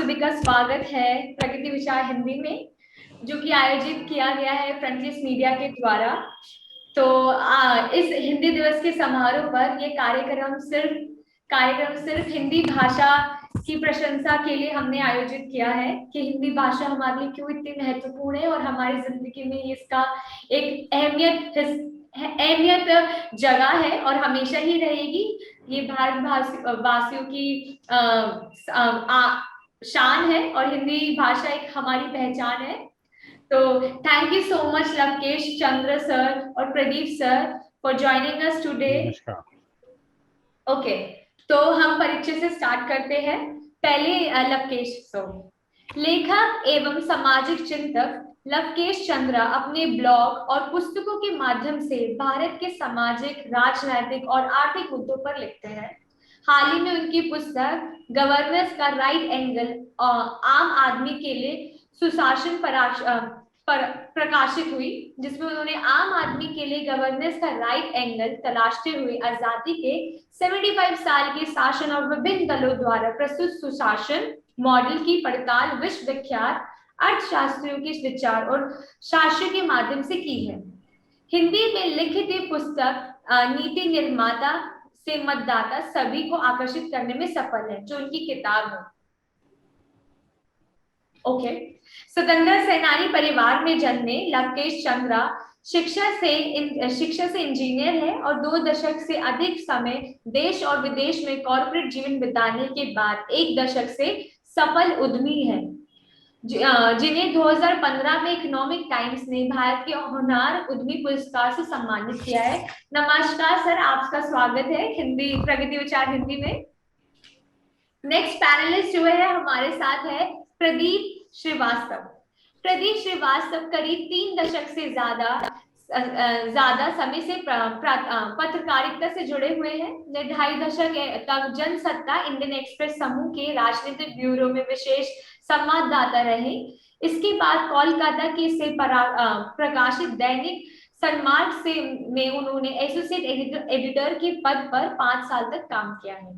सभी का स्वागत है प्रगति विचार हिंदी में, जो कि आयोजित किया गया है फ्रंटलिस्ट मीडिया के द्वारा। तो इस हिंदी दिवस के समारोह पर ये कार्यक्रम सिर्फ हिंदी भाषा की प्रशंसा के लिए हमने आयोजित किया है कि हिंदी भाषा हमारे लिए क्यों इतनी महत्वपूर्ण है और हमारी जिंदगी में इसका एक अहमियत जगह है और हमेशा ही रहेगी। ये भारत वासियों की शान है और हिंदी भाषा एक हमारी पहचान है। तो thank you so much Lavkesh Chandra sir और Pradeep sir for joining us today. Okay, तो हम परिचय से स्टार्ट करते हैं। पहले लवकेश सर, लेखक एवं सामाजिक चिंतक लवकेश चंद्र अपने ब्लॉग और पुस्तकों के माध्यम से भारत के सामाजिक, राजनैतिक और आर्थिक मुद्दों पर लिखते हैं। हाल ही में उनकी पुस्तक गवर्नेंस का राइट एंगल आम आदमी के लिए सुशासन प्रकाशित हुई, जिसमें उन्होंने आम आदमी के लिए गवर्नेंस का राइट एंगल तलाशते हुए आजादी के 75 साल के शासन और विभिन्न दलों द्वारा प्रस्तुत सुशासन मॉडल की पड़ताल विश्व विख्यात अर्थशास्त्रियों के विचार और शास्त्र के माध्यम से की है। हिंदी में लिखित ये पुस्तक नीति निर्माता से मतदाता सभी को आकर्षित करने में सफल है, जो उनकी किताब है। ओके, स्वतंत्र सेनानी परिवार में जन्मे लवकेश चंद्रा शिक्षा से इंजीनियर है और 2 दशक से अधिक समय देश और विदेश में कॉर्पोरेट जीवन बिताने के बाद 1 दशक से सफल उद्यमी है, जिन्हें 2015 में इकोनॉमिक टाइम्स ने भारत के होनहार उद्यमी पुरस्कार से सम्मानित किया है। नमस्कार सर, आपका स्वागत है हिंदी प्रगति विचार हिंदी में। नेक्स्ट पैनलिस्ट जो है हमारे साथ है प्रदीप श्रीवास्तव। प्रदीप श्रीवास्तव करीब 3 दशक से ज्यादा समय से पत्रकारिता से जुड़े हुए हैं। 2.5 दशक तक जनसत्ता इंडियन एक्सप्रेस समूह के राजनीतिक ब्यूरो में विशेष संवाददाता रहे। इसके बाद कोलकाता के से प्रकाशित दैनिक सनमार्ग में उन्होंने एसोसिएट एडिटर के पद पर 5 साल तक काम किया है।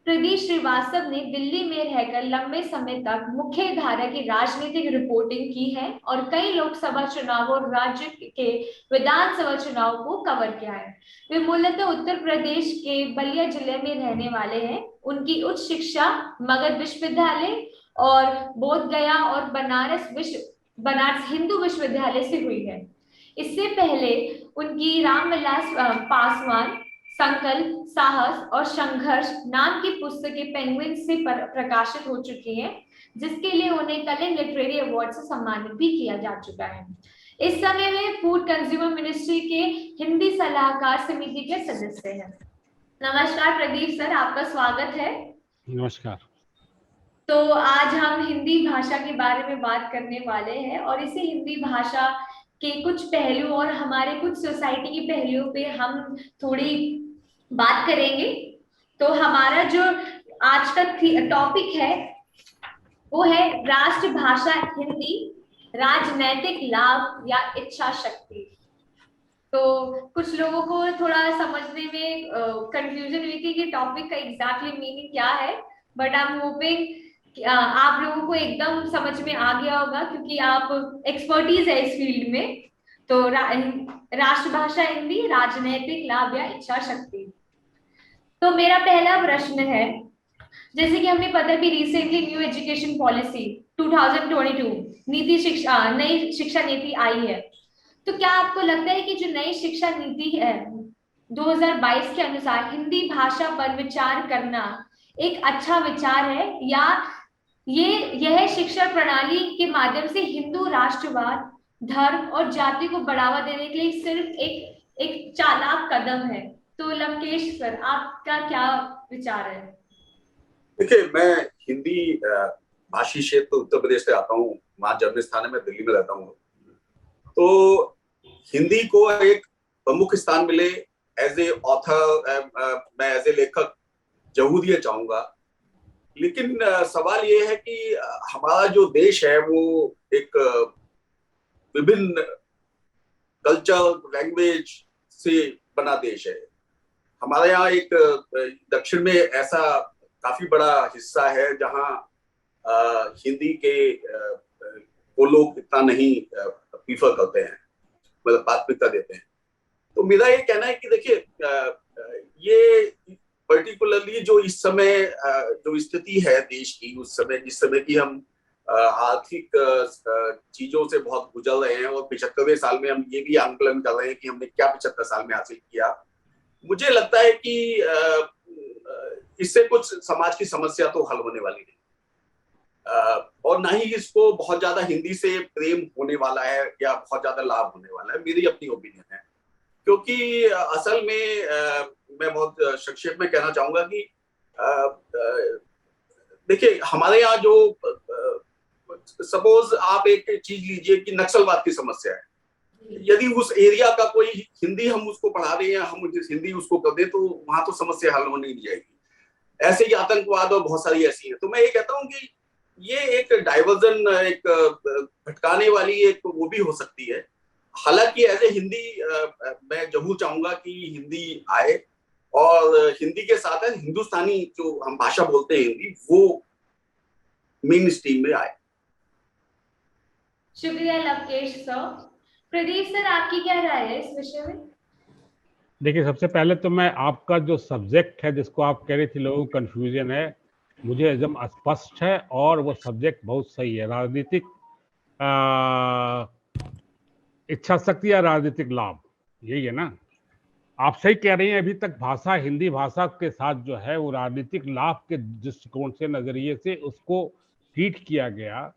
प्रदीप श्रीवास्तव ने दिल्ली में रहकर लंबे समय तक मुख्य धारा की राजनीतिक रिपोर्टिंग की है और कई लोकसभा चुनाव और राज्य के विधानसभा चुनाव को कवर किया है। वे मूलतः उत्तर प्रदेश के बलिया जिले में रहने वाले हैं। उनकी उच्च शिक्षा मगध विश्वविद्यालय और बोध गया और बनारस हिंदू विश्वविद्यालय से हुई है। इससे पहले उनकी रामविलास पासवान संकल्प, साहस और संघर्ष नाम की पुस्तकें पेंगुइन से प्रकाशित हो चुकी हैं, जिसके लिए उन्हें कलिंग लिटरेरी अवार्ड से सम्मानित भी किया जा चुका है। इस समय वे फूड कंज्यूमर मिनिस्ट्री के हिंदी सलाहकार समिति के सदस्य हैं। नमस्कार प्रदीप सर, आपका स्वागत है। नमस्कार। तो आज हम हिंदी भाषा के बारे में बात करने वाले हैं और इसी हिंदी भाषा के कुछ पहलू और हमारे कुछ सोसाइटी के पहलुओं पे हम थोड़ी बात करेंगे। तो हमारा जो आज का टॉपिक है वो है राष्ट्रभाषा हिंदी, राजनैतिक लाभ या इच्छा शक्ति। तो कुछ लोगों को थोड़ा समझने में कंफ्यूजन हुई थी कि टॉपिक का एग्जैक्टली मीनिंग क्या है, बट आई एम होपिंग आप लोगों को एकदम समझ में आ गया होगा क्योंकि आप एक्सपर्टीज है इस फील्ड में। तो राष्ट्रभाषा हिंदी, राजनैतिक लाभ या इच्छा शक्ति। तो मेरा पहला प्रश्न है, जैसे कि हमें पता है कि रिसेंटली न्यू एजुकेशन पॉलिसी 2022 नई शिक्षा नीति आई है। तो क्या आपको लगता है कि जो नई शिक्षा नीति है 2022 के अनुसार हिंदी भाषा पर विचार करना एक अच्छा विचार है, या यह शिक्षा प्रणाली के माध्यम से हिंदू राष्ट्रवाद, धर्म और जाति को बढ़ावा देने के लिए सिर्फ एक चालाक कदम है? तो लवकेश सर, आपका क्या विचार है? देखिए, मैं हिंदी भाषी क्षेत्र उत्तर प्रदेश से आता हूँ, वहां जन्म स्थान है, मैं दिल्ली में रहता हूँ। तो हिंदी को एक प्रमुख स्थान मिले एज ए ऑथर, मैं एज ए लेखक जरूर दिया चाहूंगा। लेकिन सवाल ये है कि हमारा जो देश है वो एक विभिन्न कल्चर, लैंग्वेज से बना देश है। हमारे यहाँ एक दक्षिण में ऐसा काफी बड़ा हिस्सा है जहाँ हिंदी के वो लोग इतना नहीं प्रीफर करते हैं, मतलब प्राथमिकता देते हैं। तो मेरा ये कहना है कि देखिए ये पर्टिकुलरली जो इस समय जो स्थिति है देश की, उस समय जिस समय की हम आर्थिक चीजों से बहुत गुजर रहे हैं और 75वें साल में हम ये भी आंकलन कर रहे हैं कि हमने क्या 75 साल में हासिल किया। मुझे लगता है कि इससे कुछ समाज की समस्या तो हल होने वाली नहीं, और ना ही इसको बहुत ज्यादा हिंदी से प्रेम होने वाला है या बहुत ज्यादा लाभ होने वाला है, मेरी अपनी ओपिनियन है। क्योंकि असल में मैं बहुत संक्षेप में कहना चाहूंगा कि देखिए हमारे यहाँ जो सपोज आप एक चीज लीजिए कि नक्सलवाद की समस्या है, यदि उस एरिया का कोई हिंदी हम उसको पढ़ा रहे हैं, हम हिंदी उसको कर दे, तो वहां तो समस्या हल होने नहीं जाएगी। ऐसे ही आतंकवाद और बहुत सारी ऐसी है। तो मैं ये कहता हूँ कि ये एक डाइवर्जन, एक भटकाने वाली एक वो भी हो सकती है। हालांकि एज ए हिंदी मैं जरूर चाहूंगा कि हिंदी आए, और हिंदी के साथ है हिंदुस्तानी जो हम भाषा बोलते हैं हिंदी, वो मेन स्ट्रीम में आए। शुक्रिया लवकेश सर। प्रदीप सर, आपकी क्या राय है इस विषय में? देखिए, सबसे पहले तो मैं आपका जो सब्जेक्ट है जिसको आप कह रहे थे लोगों को कंफ्यूजन है, मुझे एकदम स्पष्ट है और वो सब्जेक्ट बहुत सही है। राजनीतिक इच्छा शक्ति या राजनीतिक लाभ, यही है ना? आप सही कह रही हैं। अभी तक भाषा, हिंदी भाषा के साथ जो है वो राजनीतिक लाभ के दृष्टिकोण से, नजरिए से उसको ट्रीट किया गया।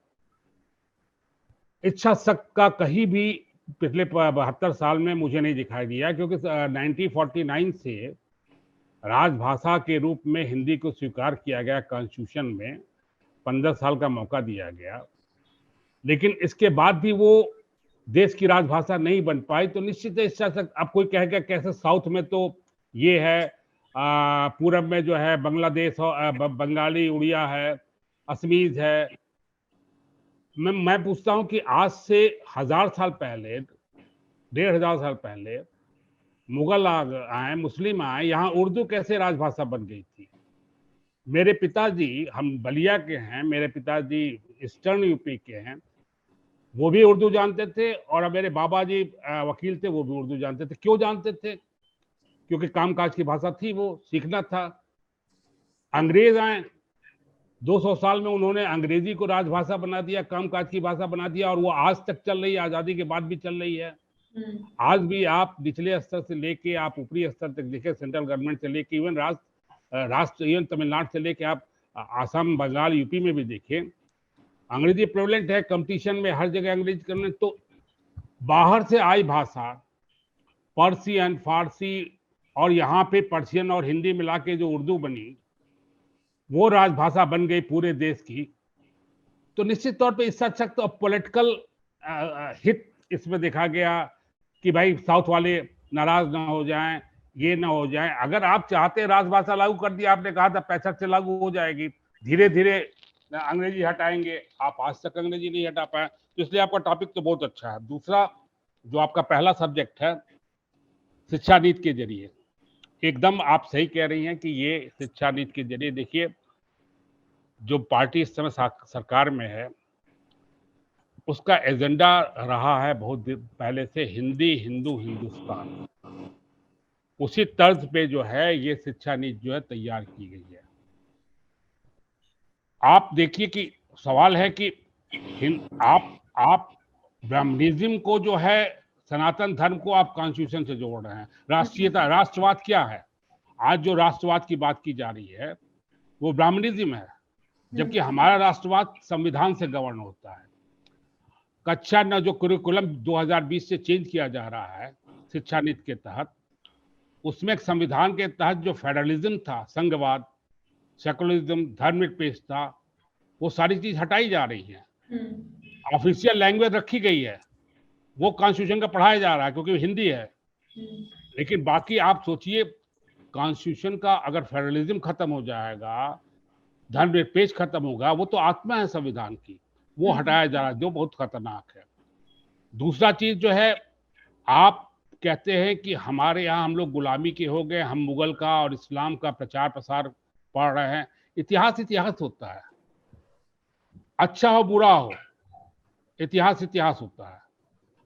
इच्छा शक्ति का कहीं भी पिछले 72 साल में मुझे नहीं दिखाई दिया, क्योंकि 1949 से राजभाषा के रूप में हिंदी को स्वीकार किया गया कॉन्स्टिट्यूशन में, 15 साल का मौका दिया गया, लेकिन इसके बाद भी वो देश की राजभाषा नहीं बन पाई। तो निश्चित है इच्छा शक्ति। अब कोई कहेगा कैसे साउथ में तो ये है, पूरब में जो है बांग्लादेश और बंगाली, उड़िया है, असमीज है। मैं पूछता हूं कि आज से 1000 साल पहले, 1500 साल पहले मुगल आए, मुस्लिम आए, यहाँ उर्दू कैसे राजभाषा बन गई थी? मेरे पिताजी, हम बलिया के हैं, मेरे पिताजी ईस्टर्न यूपी के हैं, वो भी उर्दू जानते थे, और मेरे बाबा जी वकील थे, वो भी उर्दू जानते थे। क्यों जानते थे? क्योंकि कामकाज की भाषा थी, वो सीखना था। अंग्रेज आए, 200 साल में उन्होंने अंग्रेजी को राजभाषा बना दिया, कामकाज की भाषा बना दिया, और वो आज तक चल रही है, आजादी के बाद भी चल रही है। आज भी आप निचले स्तर से लेके आप ऊपरी स्तर तक देखें, सेंट्रल गवर्नमेंट से लेके इवन राष्ट्र इवन तमिलनाडु से लेके आप आसाम, बंगाल, यूपी में भी देखें, अंग्रेजी प्रेवलेंट है। कंपटीशन में हर जगह अंग्रेजी करने। तो बाहर से आई भाषा, पर्शियन, फारसी, और यहाँ पे पर्शियन और हिंदी मिला के जो उर्दू बनी, वो राजभाषा बन गई पूरे देश की। तो निश्चित तौर पे इससे अच्छा तो पॉलिटिकल हित इसमें देखा गया कि भाई साउथ वाले नाराज ना हो जाएं, ये ना हो जाए। अगर आप चाहते राजभाषा लागू कर दिया, आपने कहा था 65 से लागू हो जाएगी, धीरे धीरे अंग्रेजी हटाएंगे, आप आज तक अंग्रेजी नहीं हटा पाए। तो इसलिए आपका टॉपिक तो बहुत अच्छा है। दूसरा, जो आपका पहला सब्जेक्ट है शिक्षा नीति के जरिए, एकदम आप सही कह रही हैं कि ये शिक्षा नीति के जरिए, देखिए जो पार्टी इस समय सरकार में है, उसका एजेंडा रहा है बहुत पहले से हिंदी, हिंदू, हिंदुस्तान। उसी तर्ज पे जो है ये शिक्षा नीति जो है तैयार की गई है। आप देखिए कि सवाल है कि आप ब्राह्मणिज्म को जो है, सनातन धर्म को आप कॉन्स्टिट्यूशन से जोड़ रहे हैं। राष्ट्रीयता, राष्ट्रवाद क्या है? आज जो राष्ट्रवाद की बात की जा रही है वो ब्राह्मणिज्म है, जबकि हमारा राष्ट्रवाद संविधान से गवर्न होता है। कक्षा न जो करिकुलम 2020 से चेंज किया जा रहा है शिक्षा नीति के तहत, उसमें संविधान के तहत जो फेडरलिज्म था, संघवाद, सेकुलरिज्म, धर्मनिरपेक्षता, वो सारी चीज हटाई जा रही है। ऑफिशियल लैंग्वेज रखी गई है, वो कॉन्स्टिट्यूशन का पढ़ाया जा रहा है क्योंकि हिंदी है। लेकिन बाकी आप सोचिए, कॉन्स्टिट्यूशन का अगर फेडरलिज्म खत्म हो जाएगा, धर्मनिरपेक्ष खत्म होगा, वो तो आत्मा है संविधान की, वो हटाया जा रहा है, जो बहुत खतरनाक है। दूसरा चीज जो है, आप कहते हैं कि हमारे यहाँ हम लोग गुलामी के हो गए, हम मुगल का और इस्लाम का प्रचार प्रसार पढ़ रहे हैं। इतिहास इतिहास होता है। अच्छा हो बुरा हो, इतिहास इतिहास होता है।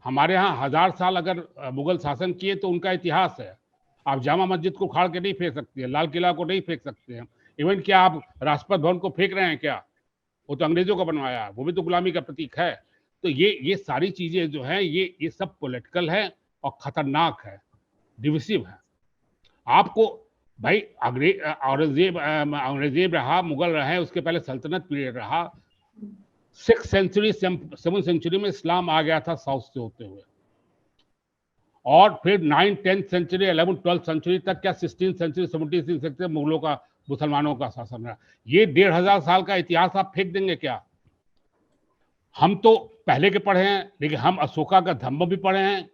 हमारे यहाँ 1000 साल अगर मुगल शासन किए तो उनका इतिहास है। आप जामा मस्जिद को उखाड़ के नहीं फेंक सकते हैं, लाल किला को नहीं फेंक सकते हैं। इवन क्या आप राष्ट्रपति भवन को फेंक रहे हैं क्या? वो तो अंग्रेजों का बनवाया है, वो भी तो गुलामी का प्रतीक है। तो ये सारी चीजें जो है ये सब पॉलिटिकल है और खतरनाक है, डिविसिव है। आपको भाई औरंगजेब रहा, मुगल रहे, उसके पहले सल्तनत पीरियड रहा। 6th सेंचुरी 7th सेंचुरी में इस्लाम आ गया था साउथ से होते हुए, और फिर 9th 10th century 11th 12th century तक, क्या 16th सेंचुरी 17th सेंचुरी मुगलों का, मुसलमानों का शासन रहा। ये 1500 साल का इतिहास आप फेंक देंगे क्या? हम तो पहले के पढ़े हैं, लेकिन हम अशोका का धम्म भी पढ़े हैं,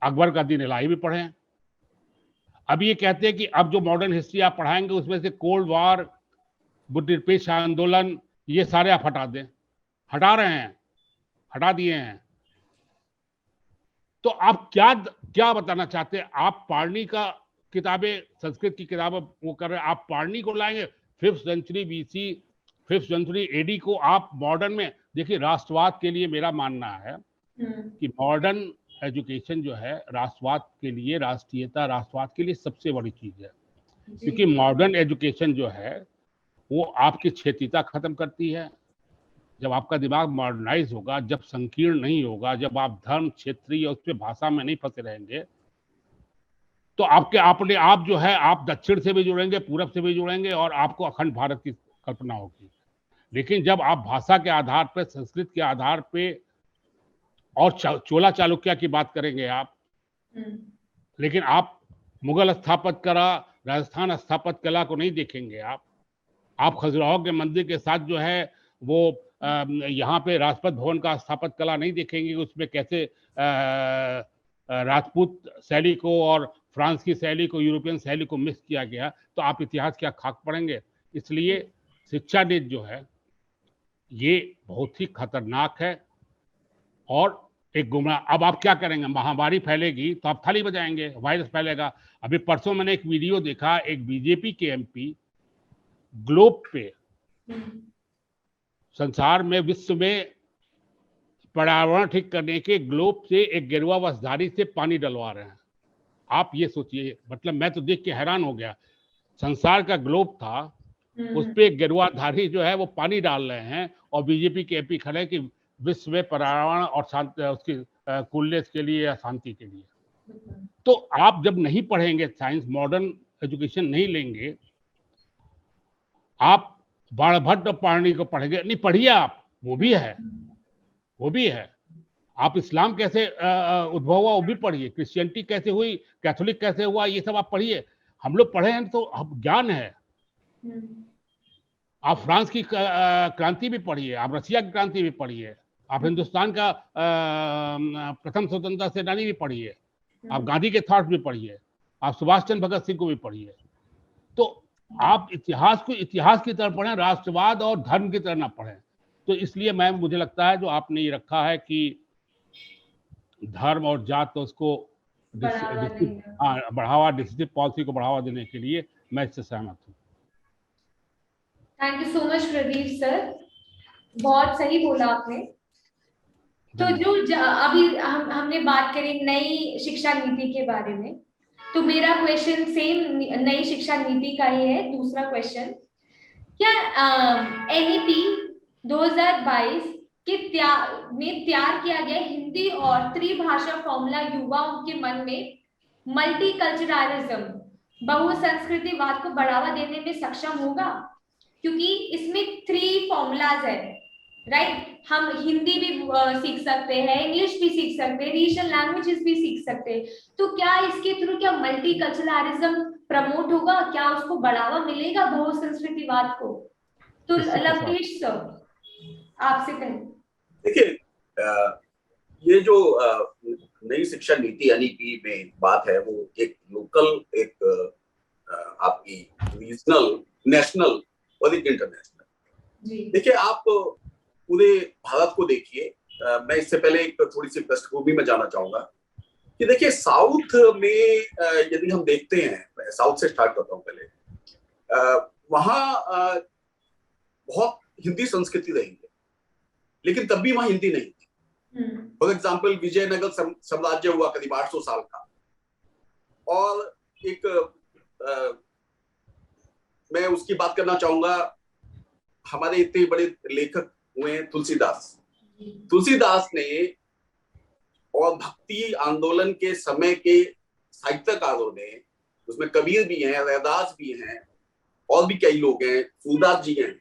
अकबर का दीन इलाही भी पढ़े हैं। अब ये कहते हैं कि अब जो मॉडर्न हिस्ट्री आप पढ़ाएंगे उसमें से कोल्ड वॉर, बुद्ध आंदोलन, ये सारे आप हटा दें। हटा रहे हैं, हटा दिए हैं। तो आप क्या बताना चाहते हैं? आप पाणिनि का किताबें, संस्कृत की किताबें वो कर रहे हैं, आप पाणिनि को लाएंगे 5th century BC, 5th century AD को आप मॉडर्न में। देखिए, राष्ट्रवाद के लिए मेरा मानना है कि मॉडर्न एजुकेशन जो है राष्ट्रवाद के लिए, राष्ट्रीयता राष्ट्रवाद के लिए सबसे बड़ी चीज है। क्योंकि मॉडर्न एजुकेशन जो है वो आपकी क्षेत्रीयता खत्म करती है। जब आपका दिमाग मॉडर्नाइज होगा, जब संकीर्ण नहीं होगा, जब आप धर्म, क्षेत्रीय और उसपे भाषा में नहीं फंसे रहेंगे, तो अपने आप जो है, आप दक्षिण से भी जुड़ेंगे, पूरब से भी जुड़ेंगे, और आपको अखंड भारत की कल्पना होगी। लेकिन जब आप भाषा के आधार पर, संस्कृत के आधार पे, और चोला चालुक्य की बात करेंगे आप, लेकिन आप मुगल स्थापत्य कला, राजस्थान स्थापत्य कला को नहीं देखेंगे। आप खजुराहो के मंदिर के साथ जो है वो यहाँ पे राष्ट्रपति भवन का स्थापत्य कला नहीं देखेंगे, उसमें कैसे राजपूत शैली को और फ्रांस की शैली को, यूरोपियन शैली को मिक्स किया गया। तो आप इतिहास क्या खाक पढ़ेंगे? इसलिए शिक्षा नीति जो है ये बहुत ही खतरनाक है और एक गुमराह। अब आप क्या करेंगे? महामारी फैलेगी तो आप थाली बजाएंगे, वायरस फैलेगा। अभी परसों मैंने एक वीडियो देखा, एक बीजेपी के MP ग्लोब पे, संसार में, विश्व में पर्यावरण ठीक करने के ग्लोब से एक गेरुआ वस्त्रधारी से पानी डलवा रहे हैं। आप ये सोचिए, मतलब मैं तो देख के हैरान हो गया। संसार का ग्लोब था, उस पे एक गेरुआधारी जो है वो पानी डाल रहे हैं, और बीजेपी के MP खड़े कि विश्व में पर्यावरण और शांति, उसकी कूलनेस के लिए या शांति के लिए। तो आप जब नहीं पढ़ेंगे साइंस, मॉडर्न एजुकेशन नहीं लेंगे, आप बाणभट्ट और पाणिनि को पढ़ेंगे नहीं? पढ़िए आप, वो भी है। आप इस्लाम कैसे उद्भव हुआ वो भी पढ़िए, क्रिश्चियनिटी कैसे हुई, कैथोलिक कैसे हुआ, ये सब आप पढ़िए। हम लोग पढ़े हैं तो ज्ञान है। आप फ्रांस की क्रांति भी पढ़िए, आप रशिया की क्रांति भी पढ़िए, आप हिंदुस्तान का प्रथम स्वतंत्रता सेनानी भी पढ़िए, आप गांधी के थॉट्स भी पढ़िए, आप सुभाष चंद्र भगत सिंह को भी पढ़िए। तो आप इतिहास को इतिहास की तरह पढ़ें, राष्ट्रवाद और धर्म की तरह ना पढ़ें। तो इसलिए मुझे लगता है जो आपने ये रखा है कि धर्म और जात, तो उसको बढ़ावा, डिस्ट्रिक्ट पॉलिसी को बढ़ावा देने के लिए मैं इससे सहमत हूँ। Thank you so much Pradeep sir, बहुत सही बोला आपने। तो जो अभी हमने बात करी नई शिक्षा नीति के बारे में, तो मेरा क्वेश्चन सेम नई शिक्षा नीति का ही है, दूसरा क्वेश्चन। क्या NEP 2022 में तैयार किया गया हिंदी और त्रिभाषा फॉर्मूला युवाओं के मन में मल्टीकल्चरलिज्म, बहुसंस्कृतिवाद को बढ़ावा देने में सक्षम होगा? क्योंकि इसमें 3 फॉर्मूलाज है, राइट? हम हिंदी भी सीख सकते हैं, इंग्लिश भी सीख सकते हैं, रीजनल लैंग्वेजेस भी सीख सकते हैं। तो क्या इसके थ्रू क्या मल्टीकल्चरलिज्म प्रमोट होगा? क्या उसको बढ़ावा मिलेगा, बहुसंस्कृतिवाद को? तो लवकेश सर, आपसे कहें। देखिए, ये जो नई शिक्षा नीति NEP में बात है, वो एक लोकल, एक आपकी रीजनल, नेशनल और एक इंटरनेशनल। देखिए, आप पूरे भारत को देखिए। मैं इससे पहले एक थोड़ी सी पृष्ठभूमि में जाना चाहूंगा कि देखिए, साउथ में यदि हम देखते हैं, मैं साउथ से स्टार्ट करता हूँ पहले। वहाँ बहुत हिंदी संस्कृति रही है, लेकिन तब भी वहां हिंदी नहीं थी। फॉर एग्जाम्पल विजयनगर साम्राज्य हुआ करीब 800 साल का, और एक मैं उसकी बात करना चाहूंगा, हमारे इतने बड़े लेखक हुए हैं तुलसीदास। तुलसीदास ने और भक्ति आंदोलन के समय के साहित्यकारों ने, उसमें कबीर भी हैं, रैदास भी हैं, और भी कई लोग हैं, सूरदास जी हैं,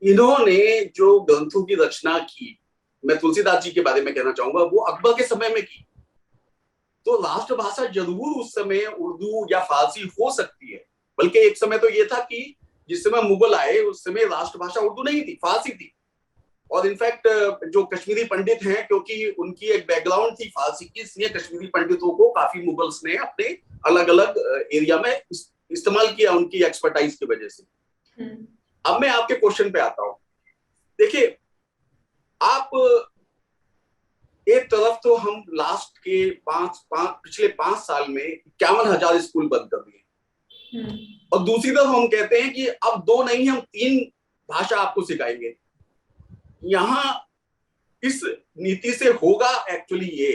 इन्होंने जो ग्रंथों की रचना की, मैं तुलसीदास जी के बारे में कहना चाहूंगा, वो अकबर के समय में की। तो राष्ट्रभाषा जरूर उस समय उर्दू या फारसी हो सकती है, बल्कि एक समय तो ये था कि जिस समय मुगल आए उस समय राष्ट्रभाषा उर्दू नहीं थी, फारसी थी। और इनफैक्ट जो कश्मीरी पंडित हैं, क्योंकि उनकी एक बैकग्राउंड थी फारसी की, इसलिए कश्मीरी पंडितों को काफी मुगल्स ने अपने अलग अलग एरिया में इस्तेमाल किया उनकी एक्सपर्टाइज की वजह से। अब मैं आपके क्वेश्चन पे आता हूं। देखिए, आप एक तरफ तो हम लास्ट के पिछले 5 साल में 51,000 स्कूल बंद कर दिए, और दूसरी तरफ हम कहते हैं कि अब 2 नहीं, हम 3 भाषा आपको सिखाएंगे। यहां इस नीति से होगा एक्चुअली ये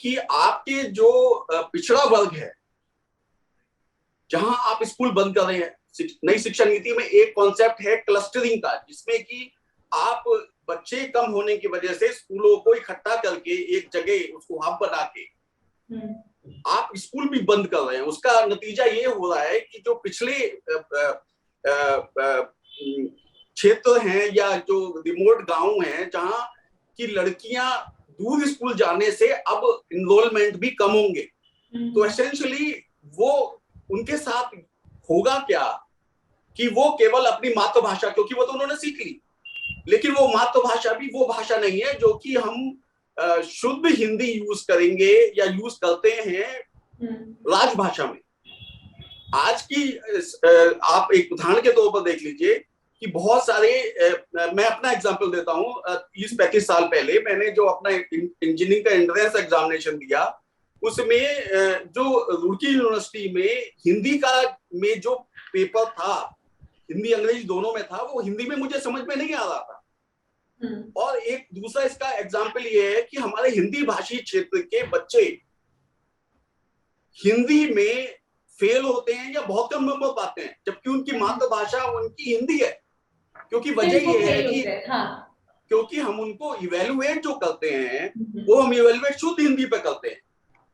कि आपके जो पिछड़ा वर्ग है, जहां आप स्कूल बंद कर रहे हैं, नई शिक्षा नीति में एक कॉन्सेप्ट है क्लस्टरिंग का, जिसमें कि आप बच्चे कम होने की वजह से स्कूलों को इकट्ठा करके एक जगह उसको हब बना के आप स्कूल भी बंद कर रहे हैं। उसका नतीजा ये हो रहा है कि जो पिछले क्षेत्र हैं या जो रिमोट गांव हैं, जहां की लड़कियां दूर स्कूल जाने से अब इनरोलमेंट भी कम होंगे। तो एसेंशियली वो उनके साथ होगा क्या कि वो केवल अपनी मातृभाषा, क्योंकि वो तो उन्होंने सीख ली, लेकिन वो मातृभाषा भी वो भाषा नहीं है जो कि हम शुद्ध हिंदी यूज करेंगे या यूज करते हैं राजभाषा में। आज की आप एक उदाहरण के तौर पर देख लीजिए कि बहुत सारे, मैं अपना एग्जांपल देता हूं, 30-35 साल पहले मैंने जो अपना इंजीनियरिंग का एंट्रेंस एग्जामिनेशन दिया, उसमें जो रुड़की यूनिवर्सिटी में हिंदी का में जो पेपर था, हिंदी अंग्रेजी दोनों में था, वो हिंदी में मुझे समझ में नहीं आ रहा था। और एक दूसरा इसका एग्जाम्पल ये है कि हमारे हिंदी भाषी क्षेत्र के बच्चे हिंदी में फेल होते हैं या बहुत कम नंबर पाते हैं, जबकि उनकी मातृभाषा उनकी हिंदी है। क्योंकि वजह ये है कि क्योंकि हम उनको इवेलुएट जो करते हैं वो हम इवेलुएट शुद्ध हिंदी पे करते हैं।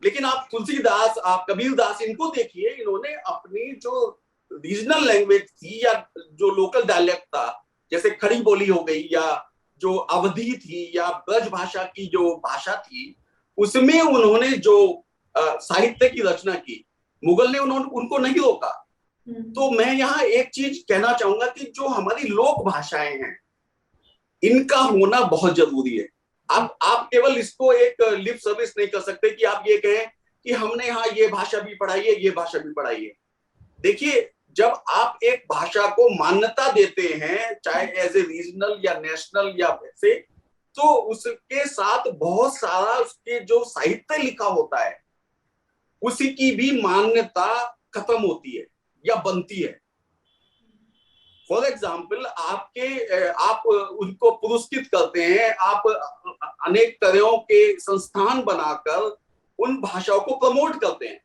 लेकिन आप तुलसीदास, आप कबीरदास, इनको देखिए, इन्होंने अपनी जो रीजनल लैंग्वेज थी या जो लोकल डायलेक्ट था, जैसे खड़ी बोली हो गई या जो अवधी थी या ब्रज भाषा की जो भाषा थी, उसमें उन्होंने जो साहित्य की रचना की, मुगल ने उनको नहीं रोका। तो मैं यहाँ एक चीज कहना चाहूंगा कि जो हमारी लोक भाषाएं हैं, इनका होना बहुत जरूरी है। अब आप केवल इसको एक लिप सर्विस नहीं कर सकते कि आप ये कहें कि हमने यहाँ ये भाषा भी पढ़ाई है, ये भाषा भी पढ़ाई है। देखिए, जब आप एक भाषा को मान्यता देते हैं, चाहे एज ए रीजनल या नेशनल या वैसे, तो उसके साथ बहुत सारा उसके जो साहित्य लिखा होता है उसी की भी मान्यता खत्म होती है या बनती है। फॉर एग्जाम्पल, आप उनको पुरस्कृत करते हैं, आप अनेक तरह के संस्थान बनाकर उन भाषाओं को प्रमोट करते हैं।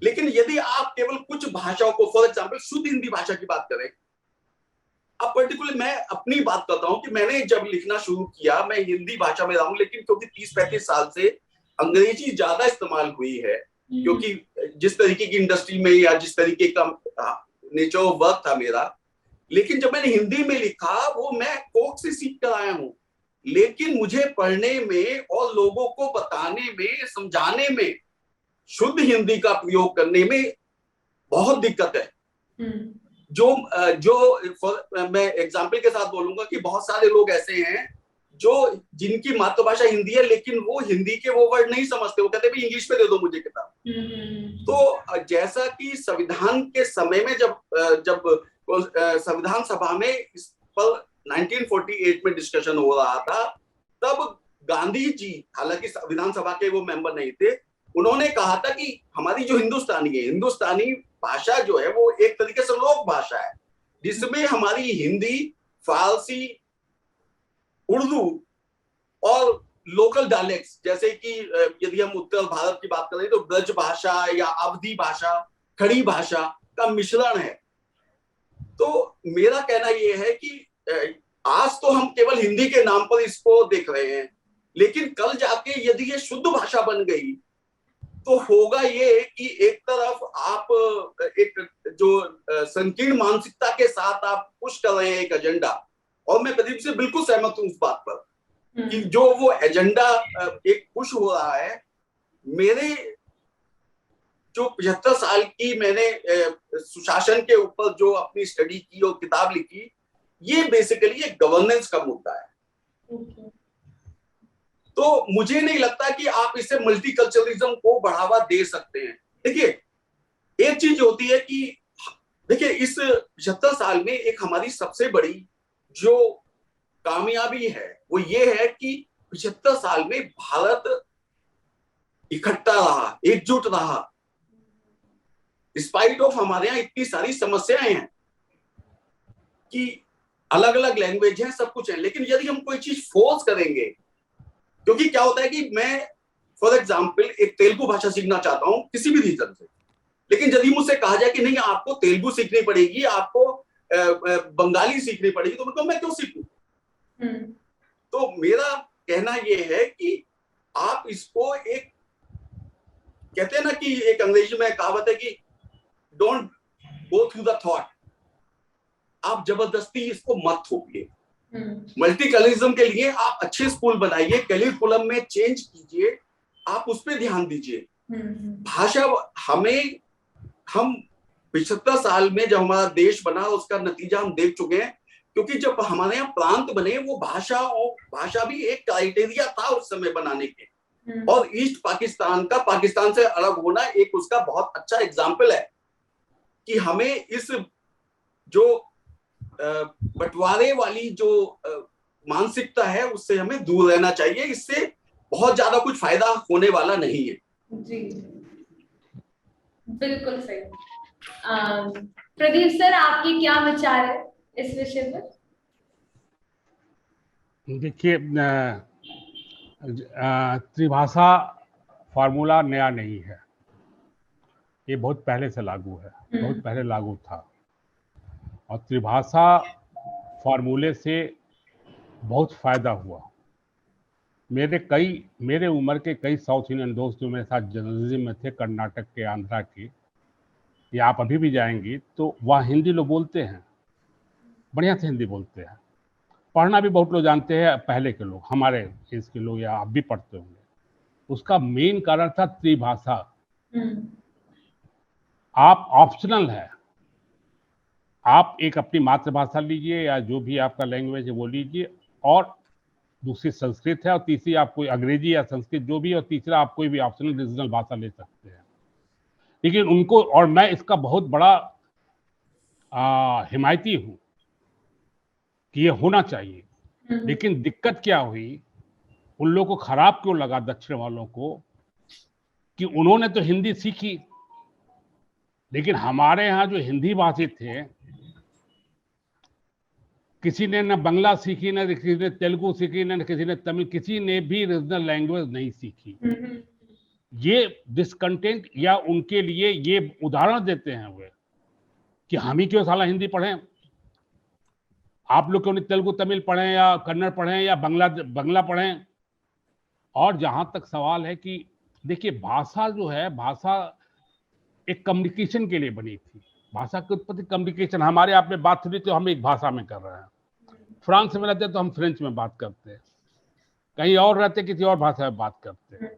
लेकिन यदि आप केवल कुछ भाषाओं को, फॉर एग्जाम्पल शुद्ध हिंदी भाषा की बात करें, अब पर्टिकुलर मैं अपनी बात करता हूं कि मैंने जब लिखना शुरू किया, मैं हिंदी भाषा में रहा हूं, लेकिन क्योंकि 30-35 साल से अंग्रेजी ज्यादा इस्तेमाल हुई है, क्योंकि जिस तरीके की इंडस्ट्री में या जिस तरीके का नेचर ऑफ वर्क था मेरा, लेकिन जब मैंने हिंदी में लिखा वो मैं कोक से सीख कर आया हूं, लेकिन मुझे पढ़ने में और लोगों को बताने में, समझाने में, शुद्ध हिंदी का प्रयोग करने में बहुत दिक्कत है। जो मैं एग्जाम्पल के साथ बोलूंगा कि बहुत सारे लोग ऐसे हैं जो जिनकी मातृभाषा हिंदी है, लेकिन वो हिंदी के वो वर्ड नहीं समझते, वो कहते हैं इंग्लिश में दे दो मुझे किताब। तो जैसा कि संविधान के समय में जब संविधान सभा में इस पर 1948 में डिस्कशन हो रहा था, तब गांधी जी, हालांकि संविधान सभा के वो मेंबर नहीं थे, उन्होंने कहा था कि हमारी जो हिंदुस्तानी भाषा जो है वो एक तरीके से लोक भाषा है, जिसमें हमारी हिंदी, फारसी, उर्दू और लोकल डायलेक्ट्स, जैसे कि यदि हम उत्तर भारत की बात करें तो ब्रज भाषा या अवधी भाषा, खड़ी भाषा का मिश्रण है। तो मेरा कहना यह है कि आज तो हम केवल हिंदी के नाम पर इसको देख रहे हैं, लेकिन कल जाके यदि ये शुद्ध भाषा बन गई तो होगा ये कि एक तरफ आप एक जो संकीर्ण मानसिकता के साथ आप पुश कर रहे हैं एक एजेंडा, और मैं प्रदीप से बिल्कुल सहमत हूं उस बात पर कि जो वो एजेंडा एक पुश हो रहा है। मेरे जो 75 साल की मैंने सुशासन के ऊपर जो अपनी स्टडी की और किताब लिखी, ये बेसिकली एक गवर्नेंस का मुद्दा है। तो मुझे नहीं लगता कि आप इससे मल्टीकल्चरलिज्म को बढ़ावा दे सकते हैं। देखिए, एक चीज होती है कि देखिए इस 75 साल में एक हमारी सबसे बड़ी जो कामयाबी है वो ये है कि 75 साल में भारत इकट्ठा रहा, एकजुट रहा, स्पाइट ऑफ हमारे यहाँ इतनी सारी समस्याएं हैं कि अलग अलग लैंग्वेज है, सब कुछ है, लेकिन यदि हम कोई चीज फोर्स करेंगे, क्योंकि क्या होता है कि मैं फॉर एग्जाम्पल एक तेलुगु भाषा सीखना चाहता हूं किसी भी रीजन से, लेकिन यदि मुझसे कहा जाए कि नहीं आपको तेलुगु सीखनी पड़ेगी, आपको बंगाली सीखनी पड़ेगी, तो मैं क्यों सीखूं? तो मेरा कहना यह है कि आप इसको एक, कहते हैं ना कि एक अंग्रेजी में कहावत है कि don't go through the thought, आप जबरदस्ती इसको मत थोपिए। मल्टीकल्चरलिज्म के लिए आप अच्छे स्कूल बनाइए, करिकुलम में चेंज कीजिए, आप उस पर ध्यान दीजिए। भाषा हम 75 साल में जब हमारा देश बना उसका नतीजा हम देख चुके हैं, क्योंकि जब हमारे यहाँ प्रांत बने वो भाषा भी एक क्राइटेरिया था उस समय बनाने के, और ईस्ट पाकिस्तान का पाकिस्तान से अलग होना एक उसका बहुत अच्छा एग्जाम्पल है कि हमें इस जो बंटवारे वाली जो मानसिकता है उससे हमें दूर रहना चाहिए। इससे बहुत ज्यादा कुछ फायदा होने वाला नहीं है। जी, बिल्कुल सही। प्रदीप सर, आपके क्या विचार है इस विषय पर? देखिए, त्रिभाषा फार्मूला नया नहीं है, ये बहुत पहले से लागू है, बहुत पहले लागू था, और त्रिभाषा फार्मूले से बहुत फायदा हुआ। मेरे उम्र के कई साउथ इंडियन दोस्त जो मेरे साथ जर्नलिज्म में थे, कर्नाटक के, आंध्रा के, या आप अभी भी जाएंगी तो वहाँ हिंदी लोग बोलते हैं, बढ़िया से हिंदी बोलते हैं, पढ़ना भी बहुत लोग जानते हैं, पहले के लोग, हमारे एज के लोग, या आप भी पढ़ते होंगे। उसका मेन कारण था त्रिभाषा। आप ऑप्शनल है, आप एक अपनी मातृभाषा लीजिए या जो भी आपका लैंग्वेज है वो लीजिए, और दूसरी संस्कृत है, और तीसरी आप कोई अंग्रेजी या संस्कृत जो भी, और तीसरा आप कोई भी ऑप्शनल रीजनल भाषा ले सकते हैं। लेकिन उनको, और मैं इसका बहुत बड़ा हिमायती हूं कि ये होना चाहिए, लेकिन दिक्कत क्या हुई, उन लोगों को खराब क्यों लगा, दक्षिण वालों को, कि उन्होंने तो हिंदी सीखी, लेकिन हमारे यहाँ जो हिंदी भाषी थे, किसी ने न बांग्ला सीखी, न किसी ने तेलुगु सीखी, न किसी ने तमिल, किसी ने भी रीजनल लैंग्वेज नहीं सीखी। ये डिसकंटेंट, या उनके लिए ये उदाहरण देते हैं वे कि हम ही क्यों साला हिंदी पढ़ें, आप लोग क्यों नहीं तेलुगु तमिल पढ़ें या कन्नड़ पढ़ें या बांग्ला पढ़ें। और जहां तक सवाल है कि देखिए, भाषा जो है, भाषा एक कम्युनिकेशन के लिए बनी थी, भाषा की उत्पत्ति कम्युनिकेशन। हमारे आप में बात हुई तो हम एक भाषा में कर रहे हैं, फ्रांस में रहते तो हम फ्रेंच में बात करते हैं, कहीं और रहते किसी और भाषा में बात करते हैं,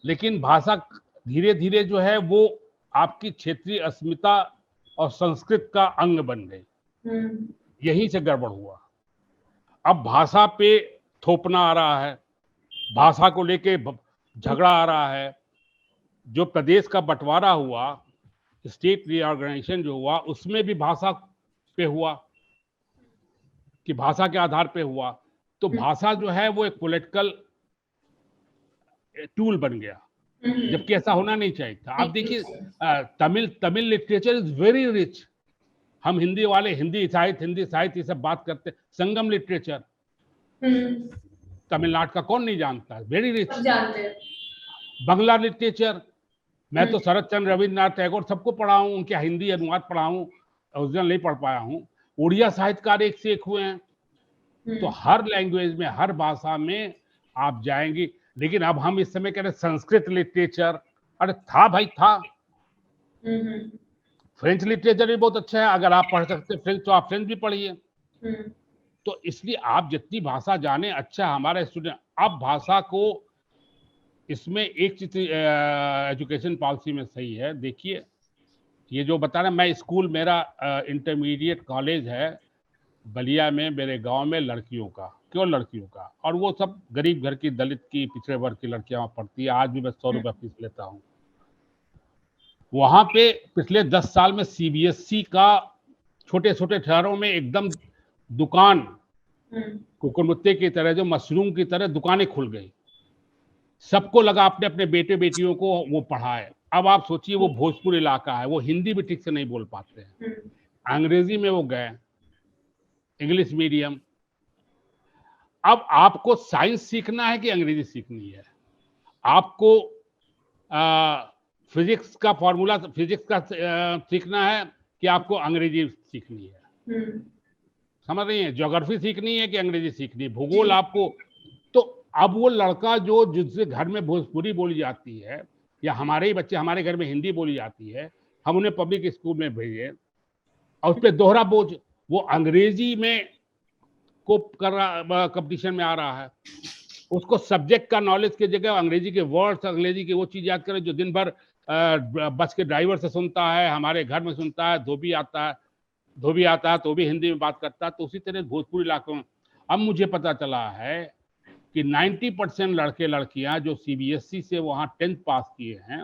लेकिन भाषा धीरे धीरे जो है वो आपकी क्षेत्रीय अस्मिता और संस्कृत का अंग बन गई। यहीं से गड़बड़ हुआ। अब भाषा पे थोपना आ रहा है, भाषा को लेके झगड़ा आ रहा है। जो प्रदेश का बंटवारा हुआ, स्टेट रीऑर्गेनाइजेशन जो हुआ, उसमें भी भाषा पे हुआ कि भाषा के आधार पे हुआ। तो भाषा जो है वो एक पॉलिटिकल टूल बन गया, जबकि ऐसा होना नहीं चाहिए था। आप देखिए, Tamil literature is very rich. हम हिंदी वाले हिंदी साहित्य ये सब बात करते हैं, संगम लिटरेचर, तमिलनाडु का कौन नहीं जानता है, वेरी रिच। सब जानते हैं। बंगला लिटरेचर, मैं तो शरद चंद्र, रविन्द्रनाथ टैगोर सबको पढ़ा हूँ, उनके हिंदी अनुवाद पढ़ा हूँ, ओरिजिनल नहीं पढ़ पाया हूँ। उड़िया साहित्यकार एक से एक हुए हैं। तो हर लैंग्वेज में, हर भाषा में आप जाएंगे। लेकिन अब हम इस समय कह रहे संस्कृत लिटरेचर, अरे था भाई, था। फ्रेंच लिटरेचर भी बहुत अच्छा है, अगर आप पढ़ सकते फ्रेंच तो आप फ्रेंच भी पढ़िए। तो इसलिए आप जितनी भाषा जाने अच्छा। हमारे स्टूडेंट अब भाषा को, इसमें एक चीज एजुकेशन पॉलिसी में सही है, देखिए ये जो बता रहे, मैं स्कूल, मेरा इंटरमीडिएट कॉलेज है बलिया में, मेरे गांव में, लड़कियों का, क्यों लड़कियों का, और वो सब गरीब घर की, दलित की, पिछड़े वर्ग की लड़कियां वहां पढ़ती है। आज भी मैं 100 रुपया फीस लेता हूँ। वहां पे पिछले 10 साल में सीबीएसई का छोटे छोटे शहरों में एकदम दुकान, कुकुरमुत्ते की तरह, जो मशरूम की तरह दुकानें खुल गई। सबको लगा अपने अपने बेटे बेटियों को वो पढ़ाए। अब आप सोचिए, वो भोजपुर इलाका है, वो हिंदी भी ठीक से नहीं बोल पाते हैं, अंग्रेजी में वो गए, इंग्लिश मीडियम। अब आपको साइंस सीखना है कि अंग्रेजी सीखनी है? आपको फिजिक्स का फॉर्मूला, फिजिक्स का सीखना है कि आपको अंग्रेजी सीखनी है? समझ रही है? ज्योग्राफी सीखनी है कि अंग्रेजी सीखनी है? भूगोल आपको। तो अब वो लड़का जो, जिससे घर में भोजपुरी बोली जाती है, या हमारे ही बच्चे, हमारे घर में हिंदी बोली जाती है, हम उन्हें पब्लिक स्कूल में भेजे, और उस पर दोहरा बोझ, वो अंग्रेजी में को कर रहा, कंपटीशन में आ रहा है। उसको सब्जेक्ट का नॉलेज की जगह अंग्रेजी के वर्ड्स, अंग्रेजी की वो चीज याद करे जो दिन भर बस के ड्राइवर से सुनता है, हमारे घर में सुनता है, धोबी आता है तो भी हिंदी में बात करता है। तो उसी तरह भोजपुरी इलाकों में अब मुझे पता चला है कि 90% लड़के लड़कियां जो सीबीएसई से वहां 10th पास किए हैं,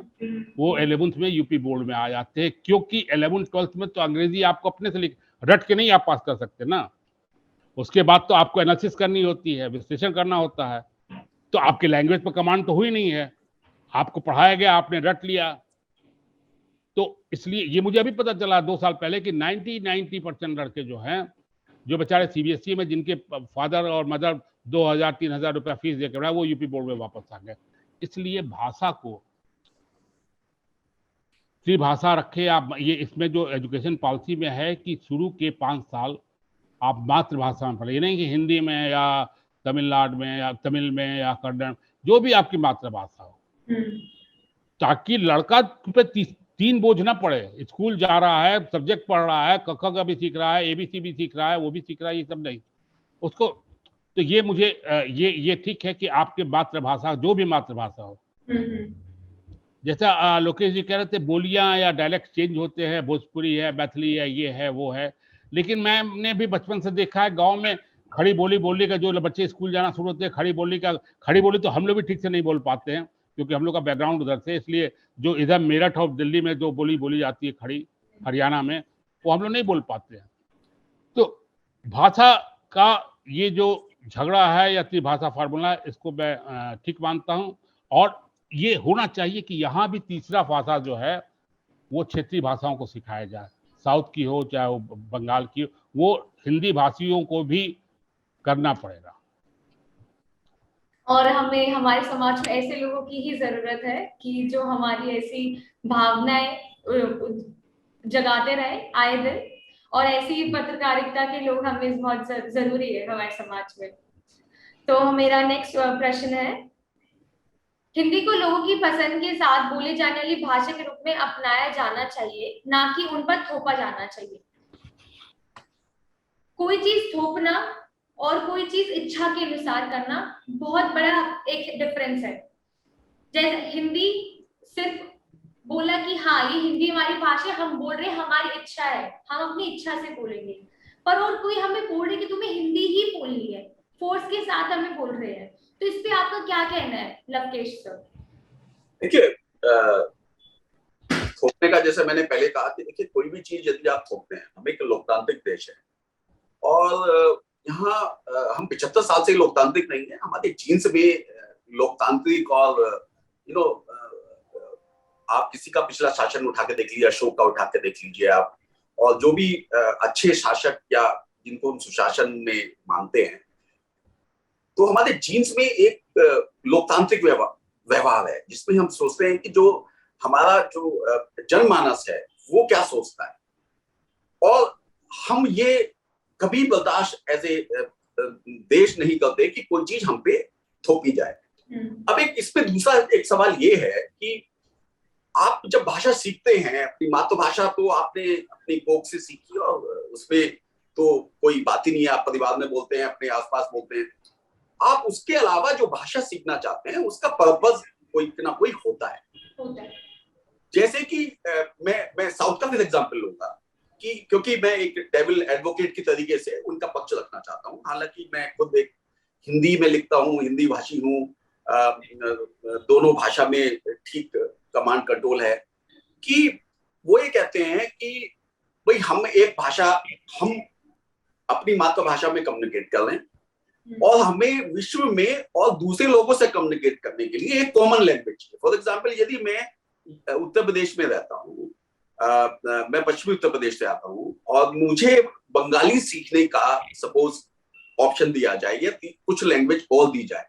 वो 11th में यूपी बोर्ड में आ जाते हैं, क्योंकि 11th 12th में तो अंग्रेजी आपको अपने से रट के नहीं आप पास कर सकते ना। उसके बाद तो आपको एनालिसिस करनी होती है, विश्लेषण करना होता है। तो आपके लैंग्वेज पर कमांड तो हुई नहीं है, आपको पढ़ाया गया, आपने रट लिया। तो इसलिए ये मुझे अभी पता चला 2 साल पहले कि 90% लड़के जो हैं, जो बेचारे सीबीएसई में, जिनके फादर और मदर 2000-3000 रुपया फीस देकर वो यूपी बोर्ड में वापस आ गए। इसलिए भाषा को त्रिभाषा रखे आप। ये इसमें जो एजुकेशन पॉलिसी में है कि शुरू के 5 साल आप मातृभाषा में पढ़े, नहीं कि हिंदी में या तमिलनाडु में या तमिल में या कन्नड़, जो भी आपकी मातृभाषा हो, ताकि लड़का पे 3 बोझ ना पड़े। स्कूल जा रहा है, सब्जेक्ट पढ़ रहा है, क ख भी सीख रहा है, एबीसी भी सीख रहा है, वो भी सीख रहा है, ये सब नहीं उसको। तो ये मुझे ये ठीक है कि आपके मातृभाषा, जो भी मातृभाषा हो, जैसा लोकेश जी कह रहे थे, बोलियां या डायलेक्ट चेंज होते हैं, भोजपुरी है, मैथिली है, ये है, वो है। लेकिन मैंने भी बचपन से देखा है गांव में खड़ी बोली बोलने का, जो बच्चे स्कूल जाना शुरू होते हैं, खड़ी बोली तो हम लोग भी ठीक से नहीं बोल पाते हैं, क्योंकि हम लोग का बैकग्राउंड उधर से। इसलिए जो इधर मेरठ और दिल्ली में जो बोली जाती है खड़ी, हरियाणा में, वो हम लोग नहीं बोल पाते हैं। तो भाषा का ये जो झगड़ा है या त्रिभाषा फार्मूला, इसको मैं ठीक मानता हूँ। और ये होना चाहिए कि यहाँ भी तीसरा भाषा जो है वो क्षेत्रीय भाषाओं को सिखाया जाए, साउथ की हो चाहे वो बंगाल की हो, वो हिंदी भाषियों को भी करना पड़ेगा। और हमें हमारे समाज में ऐसे लोगों की ही जरूरत है कि जो हमारी ऐसी भावनाएं जगाते रहे आए दिन, और ऐसी पत्रकारिता के लोग हमें बहुत जरूरी है हमारे समाज में। तो मेरा नेक्स्ट प्रश्न है, हिंदी को लोगों की पसंद के साथ बोले जाने वाली भाषा के रूप में अपनाया जाना चाहिए, ना कि उन पर थोपा जाना चाहिए। कोई चीज थोपना और कोई चीज इच्छा के अनुसार करना बहुत बड़ा एक डिफरेंस है। जैसे हिंदी सिर्फ बोला कि हाँ ये हिंदी हमारी भाषा, हम बोल रहे हैं, हमारी इच्छा है, हम अपनी इच्छा से बोलेंगे। पर और कोई हमें बोल रहे कि तुम्हें हिंदी ही बोलनी है, फोर्स के साथ हमें बोल रहे हैं। तो इस पे आपका क्या कहना है लवकेश सर? देखिए, थोपने का, जैसे मैंने पहले कहा कि देखिए कोई भी चीज यदि आप थोपते हैं, हम एक लोकतांत्रिक देश है और यहाँ हम 75 साल से लोकतांत्रिक नहीं है, हमारे जीन्स में लोकतांत्रिक और आप किसी का पिछला शासन उठा के देख लीजिए, अशोक का उठा के देख लीजिए आप, और जो भी अच्छे शासक या जिनको हम सुशासन में मानते हैं, तो हमारे जीन्स में एक लोकतांत्रिक व्यवहार है, जिसमें हम सोचते हैं कि जो हमारा जो जनमानस है वो क्या सोचता है, और हम ये कभी बर्दाश्त एज ए देश नहीं करते कि कोई चीज हम पे थोपी जाए। अब एक इसमें दूसरा एक सवाल ये है कि आप जब भाषा सीखते हैं, अपनी मातृभाषा तो आपने अपनी कोख से सीखी और उसमें तो कोई बात ही नहीं है, आप परिवार में बोलते हैं, अपने आसपास बोलते हैं। आप उसके अलावा जो भाषा सीखना चाहते हैं उसका पर्पस कोई ना कोई होता है। जैसे कि मैं साउथ का फिर एग्जांपल लूंगा कि क्योंकि मैं एक डेविल एडवोकेट की तरीके से उनका पक्ष रखना चाहता हूँ। हालांकि मैं खुद एक हिंदी में लिखता हूँ, हिंदी भाषी हूँ, दोनों भाषा में ठीक कमांड कंट्रोल है, कि वो ये कहते हैं कि भाई हम एक भाषा, हम अपनी मातृभाषा में कम्युनिकेट कर रहे हैं और हमें विश्व में और दूसरे लोगों से कम्युनिकेट करने के लिए एक कॉमन लैंग्वेज है। फॉर एग्जांपल, यदि मैं उत्तर प्रदेश में रहता हूँ, मैं पश्चिमी उत्तर प्रदेश से आता हूँ और मुझे बंगाली सीखने का सपोज ऑप्शन दिया जाए या कुछ लैंग्वेज और दी जाए,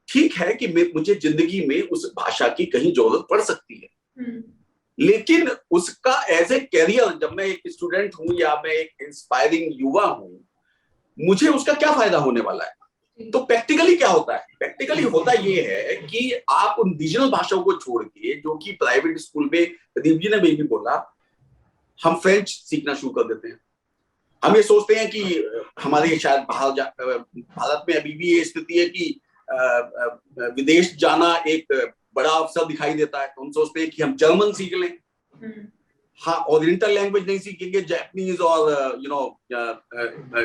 ठीक है कि मुझे जिंदगी में उस भाषा की कहीं जरूरत पड़ सकती है, लेकिन उसका एज ए कैरियर, जब मैं एक स्टूडेंट हूं या मैं एक इंस्पायरिंग युवा हूं, मुझे उसका क्या फायदा होने वाला है। तो प्रैक्टिकली क्या होता है? प्रैक्टिकली होता ये है कि आप उन रीजनल भाषाओं को छोड़ के, जो कि प्राइवेट स्कूल में प्रदीप जी ने भी बोला, हम फ्रेंच सीखना शुरू कर देते हैं। हम ये सोचते हैं कि हमारे शायद भारत में अभी भी ये स्थिति है कि विदेश जाना एक बड़ा अवसर दिखाई देता है, तो हम सोचते हैं कि हम जर्मन सीख लें। हाँ, ओरिएंटल लैंग्वेज नहीं सीखेंगे, जापानीज और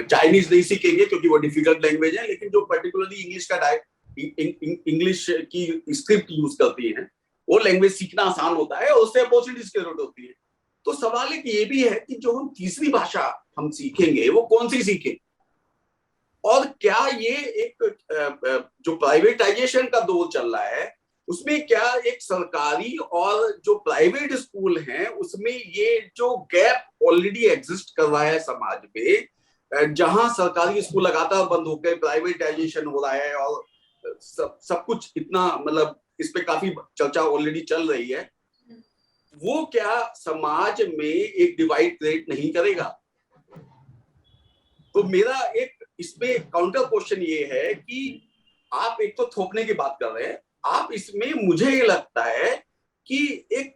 चाइनीज नहीं सीखेंगे क्योंकि वो डिफिकल्ट लैंग्वेज है, लेकिन जो पर्टिकुलरली इंग्लिश का इंग्लिश की स्क्रिप्ट यूज करती है, वो लैंग्वेज सीखना आसान होता है और उससे अपॉर्चुनिटीज की जरूरत होती है। तो सवाल एक ये भी है कि जो हम तीसरी भाषा हम सीखेंगे वो कौन सी सीखें, और क्या ये एक जो प्राइवेटाइजेशन का दौर चल रहा है उसमें क्या एक सरकारी और जो प्राइवेट स्कूल हैं उसमें ये जो गैप ऑलरेडी एग्जिस्ट कर रहा है समाज में, जहां सरकारी स्कूल लगातार बंद होकर प्राइवेटाइजेशन हो रहा है और सब कुछ इतना, मतलब इस पे काफी चर्चा ऑलरेडी चल रही है, वो क्या समाज में एक डिवाइड क्रिएट नहीं करेगा? तो मेरा एक इसमें काउंटर क्वेश्चन ये है कि आप एक तो थोपने की बात कर रहे हैं, आप इसमें मुझे ये लगता है कि एक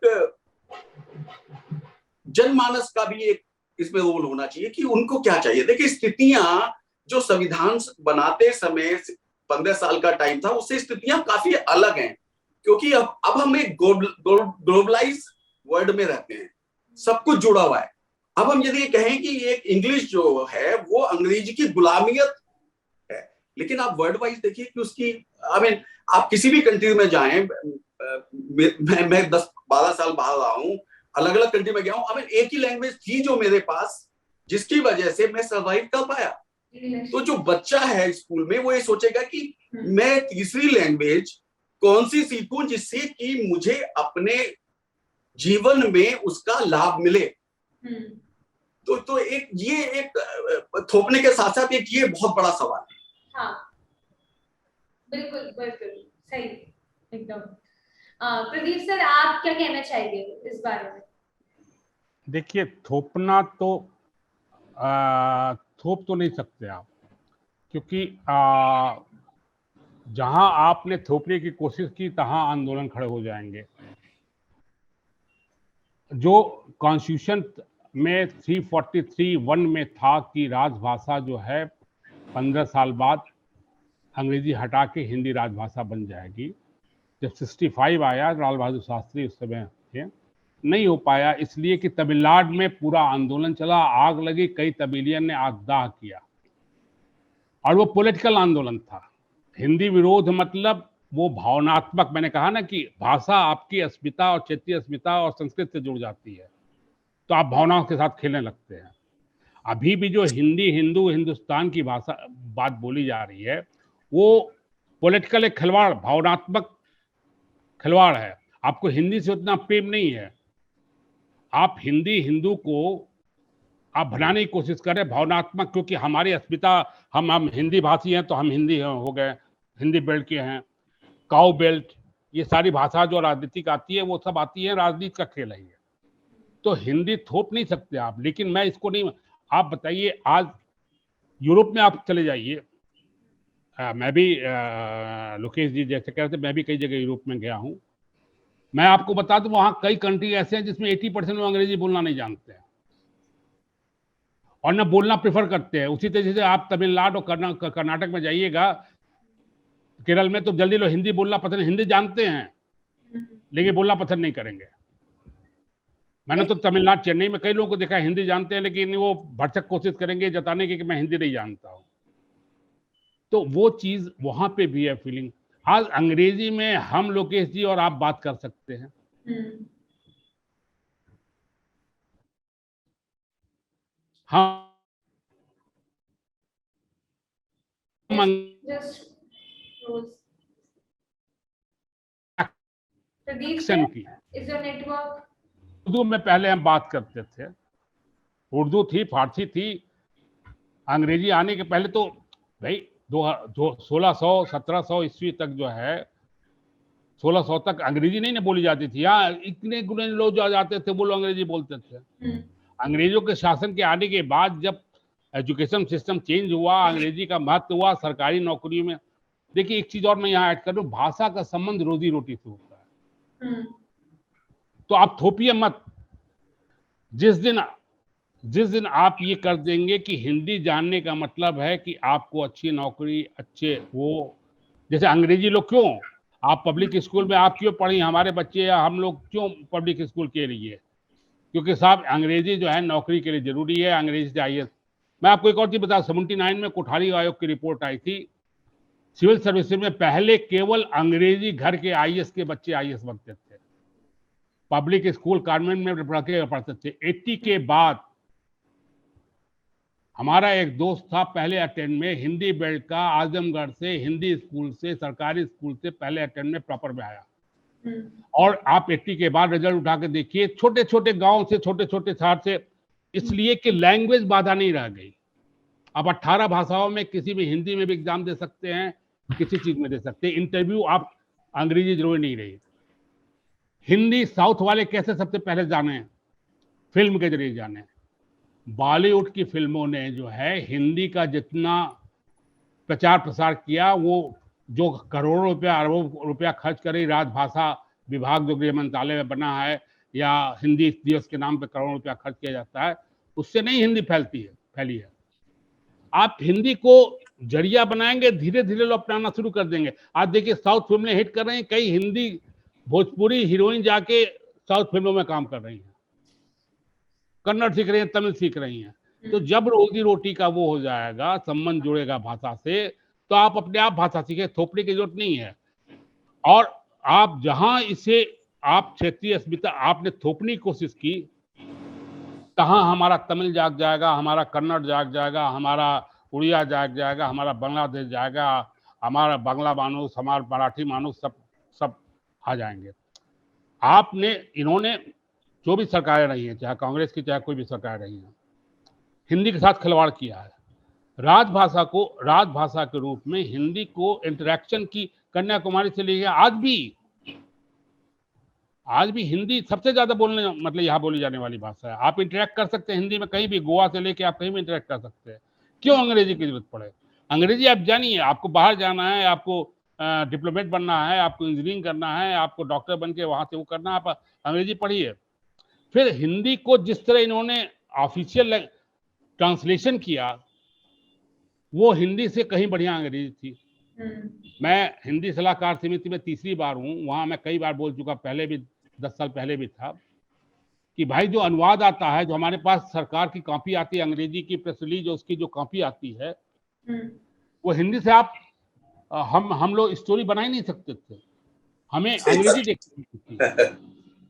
जनमानस का भी एक इसमें रोल होना चाहिए कि उनको क्या चाहिए। देखिए, स्थितियां जो संविधान बनाते समय 15 साल का टाइम था, उससे स्थितियां काफी अलग हैं, क्योंकि अब हम एक ग्लोबलाइज वर्ल्ड में रहते हैं, सब कुछ जुड़ा हुआ है। अब हम यदि कहें कि एक इंग्लिश जो है वो अंग्रेजी की गुलामियत है, लेकिन आप वर्ल्ड वाइज देखिए कि उसकी आप किसी भी कंट्री में जाएं, मैं 10-12 साल बाहर रहा हूं, अलग अलग कंट्री में गया हूं, एक ही लैंग्वेज थी जो मेरे पास, जिसकी वजह से मैं सर्वाइव कर पाया। तो जो बच्चा है स्कूल में वो ये सोचेगा कि मैं तीसरी लैंग्वेज कौन सी सीखूं जिससे कि मुझे अपने जीवन में उसका लाभ मिले। तो एक ये एक थोपने के साथ साथ एक ये बहुत बड़ा सवाल है। हाँ, बिल्कुल बिल्कुल सही, एकदम। प्रदीप सर, आप क्या कहना चाहेंगे इस बारे में? देखिए, थोपना तो थोप तो नहीं सकते आप, क्योंकि जहां आपने थोपने की कोशिश की तहां आंदोलन खड़े हो जाएंगे। जो कॉन्स्टिट्यूशन में 343(1) में था कि राजभाषा जो है 15 साल बाद अंग्रेजी हटा के हिंदी राजभाषा बन जाएगी। जब 65 आया, लाल बहादुर शास्त्री उस समय थे, नहीं हो पाया, इसलिए कि तमिलनाडु में पूरा आंदोलन चला, आग लगी, कई तमिलियन ने आगदाह किया, और वो पॉलिटिकल आंदोलन था। हिंदी विरोध मतलब वो भावनात्मक, मैंने कहा ना कि भाषा आपकी अस्मिता और क्षेत्रीय अस्मिता और संस्कृत से जुड़ जाती है, तो आप भावनाओं के साथ खेलने लगते हैं। अभी भी जो हिंदी, हिंदू, हिंदुस्तान की भाषा बात बोली जा रही है, वो पॉलिटिकल एक खिलवाड़, भावनात्मक खिलवाड़ है। आपको हिंदी से उतना प्रेम नहीं है, आप हिंदी हिंदू को आप बनाने की कोशिश कर रहे हैं भावनात्मक, क्योंकि हमारी अस्मिता, हम हिंदी भाषी हैं तो हम हिंदी हो गए, हिंदी बेल्ट के हैं, काउ बेल्ट, ये सारी भाषा जो राजनीतिक आती है वो सब आती है, राजनीति का खेल है ये। तो हिंदी थोप नहीं सकते आप, लेकिन मैं इसको नहीं, आप बताइए आज यूरोप में आप चले जाइए, मैं भी लोकेश जी जैसे कह रहे थे, मैं भी कई जगह यूरोप में गया हूँ। मैं आपको बता दूं वहां कई कंट्री ऐसे हैं जिसमें 80% लोग अंग्रेजी बोलना नहीं जानते हैं और न बोलना प्रेफर करते हैं। उसी तरीके से आप तमिलनाडु और कर्नाटक में जाइएगा, केरल में, तो जल्दी लोग हिंदी बोलना पसंद, हिंदी जानते हैं लेकिन बोलना पसंद नहीं करेंगे। मैंने तो तमिलनाडु, चेन्नई में कई लोगों को देखा है हिंदी जानते हैं लेकिन वो भरसक कोशिश करेंगे जताने की कि मैं हिंदी नहीं जानता हूं। तो वो चीज वहां पे भी है फीलिंग। आज अंग्रेजी में हम लोकेश जी और आप बात कर सकते हैं, हम Just close. Pradeep action sir, की is your network? उर्दू में पहले हम बात करते थे, उर्दू थी, फारसी थी, अंग्रेजी आने के पहले तो भाई 1600-1700 ईस्वी तक जो है, 1600 तक अंग्रेजी नहीं ना बोली जाती थी। यहाँ इतने गुणे लोग जो जाते थे वो लोग अंग्रेजी बोलते थे। अंग्रेजों के शासन के आने के बाद जब एजुकेशन सिस्टम चेंज हुआ, अंग्रेजी का महत्व हुआ सरकारी नौकरियों में। देखिए एक चीज और मैं यहाँ ऐड कर दूं, भाषा का संबंध रोजी रोटी से होता है। तो आप थोपिए मत। जिस दिन आप ये कर देंगे कि हिंदी जानने का मतलब है कि आपको अच्छी नौकरी, अच्छे वो, जैसे अंग्रेजी लोग क्यों, आप पब्लिक स्कूल में आप क्यों पढ़ी, हमारे बच्चे या हम लोग क्यों पब्लिक स्कूल के लिए, क्योंकि साहब अंग्रेजी जो है नौकरी के लिए जरूरी है, अंग्रेजी से आईएएस। मैं आपको एक और चीज बता, 79 में कोठारी आयोग की रिपोर्ट आई थी, सिविल सर्विसेज में पहले केवल अंग्रेजी घर के आईएएस के बच्चे आईएएस बनते थे, पब्लिक स्कूल कॉन्वेंट में पढ़ते थे। 80 के बाद हमारा एक दोस्त था पहले अटेम्प्ट में, हिंदी बेल्ट का, आजमगढ़ से, हिंदी स्कूल से, सरकारी स्कूल से पहले अटेम्प्ट में प्रॉपर में आया। और आप 80 के बाद रिजल्ट उठा के देखिए, छोटे छोटे गांव से, छोटे छोटे शहर से, इसलिए कि लैंग्वेज बाधा नहीं रह गई। अब 18 भाषाओं में किसी भी, हिंदी में भी एग्जाम दे सकते हैं, किसी चीज में दे सकते हैं, इंटरव्यू आप अंग्रेजी जरूरी नहीं रही। हिंदी साउथ वाले कैसे सबसे पहले जाने, फिल्म के जरिए जाने। बॉलीवुड की फिल्मों ने जो है हिंदी का जितना प्रचार प्रसार किया, वो जो करोड़ों रुपया, अरबों रुपया खर्च करे, राजभाषा विभाग जो गृह मंत्रालय में बना है, या हिंदी दिवस के नाम पे करोड़ों रुपया खर्च किया जाता है, उससे नहीं हिंदी फैली है। आप हिंदी को जरिया बनाएंगे, धीरे धीरे लोग अपनाना शुरू कर देंगे। आज देखिए साउथ फिल्में हिट कर रही हैं, कई हिंदी भोजपुरी हीरोइन जाके साउथ फिल्मों में काम कर रही हैं, कन्नड़ सीख रही हैं, तमिल सीख रही हैं। तो जब रोजी रोटी का वो हो जाएगा, संबंध जुड़ेगा भाषा से, तो आप अपने आप भाषा सीखे, थोपने की जरूरत नहीं है। और आप जहां इसे, आप क्षेत्रीय अस्मिता आपने थोपने की कोशिश की, तहां हमारा तमिल जाग जाएगा, हमारा कन्नड़ जाग जाएगा, हमारा उड़िया जाग जाएगा, हमारा बांग्लादेश जाएगा, हमारा बांग्ला मानुस, हमारा मराठी मानुस, सब आ जाएंगे। आपने, इन्होंने जो भी सरकारें रही हैं, चाहे कांग्रेस की चाहे कोई भी सरकार रही है, हिंदी के साथ खिलवाड़ किया है। राजभाषा के रूप में हिंदी को इंटरेक्शन की, कन्याकुमारी से लेकर आज भी हिंदी सबसे ज्यादा बोलने, मतलब यहाँ बोली जाने वाली भाषा है। आप इंटरेक्ट कर सकते हैं हिंदी में कहीं भी, गोवा से लेके आप कहीं भी इंटरेक्ट कर सकते हैं। क्यों अंग्रेजी की जरूरत पड़े? अंग्रेजी आप जानिए, आपको बाहर जाना है, आपको डिप्लोमेट बनना है, आपको इंजीनियरिंग करना है, आपको डॉक्टर बन के वहां से वो करना है, आप अंग्रेजी पढ़िए। फिर हिंदी को जिस तरह इन्होंने ऑफिशियल ट्रांसलेशन किया, वो हिंदी से कहीं बढ़िया अंग्रेजी थी। मैं हिंदी सलाहकार समिति में तीसरी बार हूं, वहां मैं कई बार बोल चुका, पहले भी 10 साल पहले भी था, कि भाई जो अनुवाद आता है, जो हमारे पास सरकार की कॉपी आती है अंग्रेजी की प्रेस रिलीज, उसकी जो कॉपी आती है, वो हिंदी से आप, हम लोग स्टोरी बना ही नहीं सकते थे, हमें अंग्रेजी देखनी थी।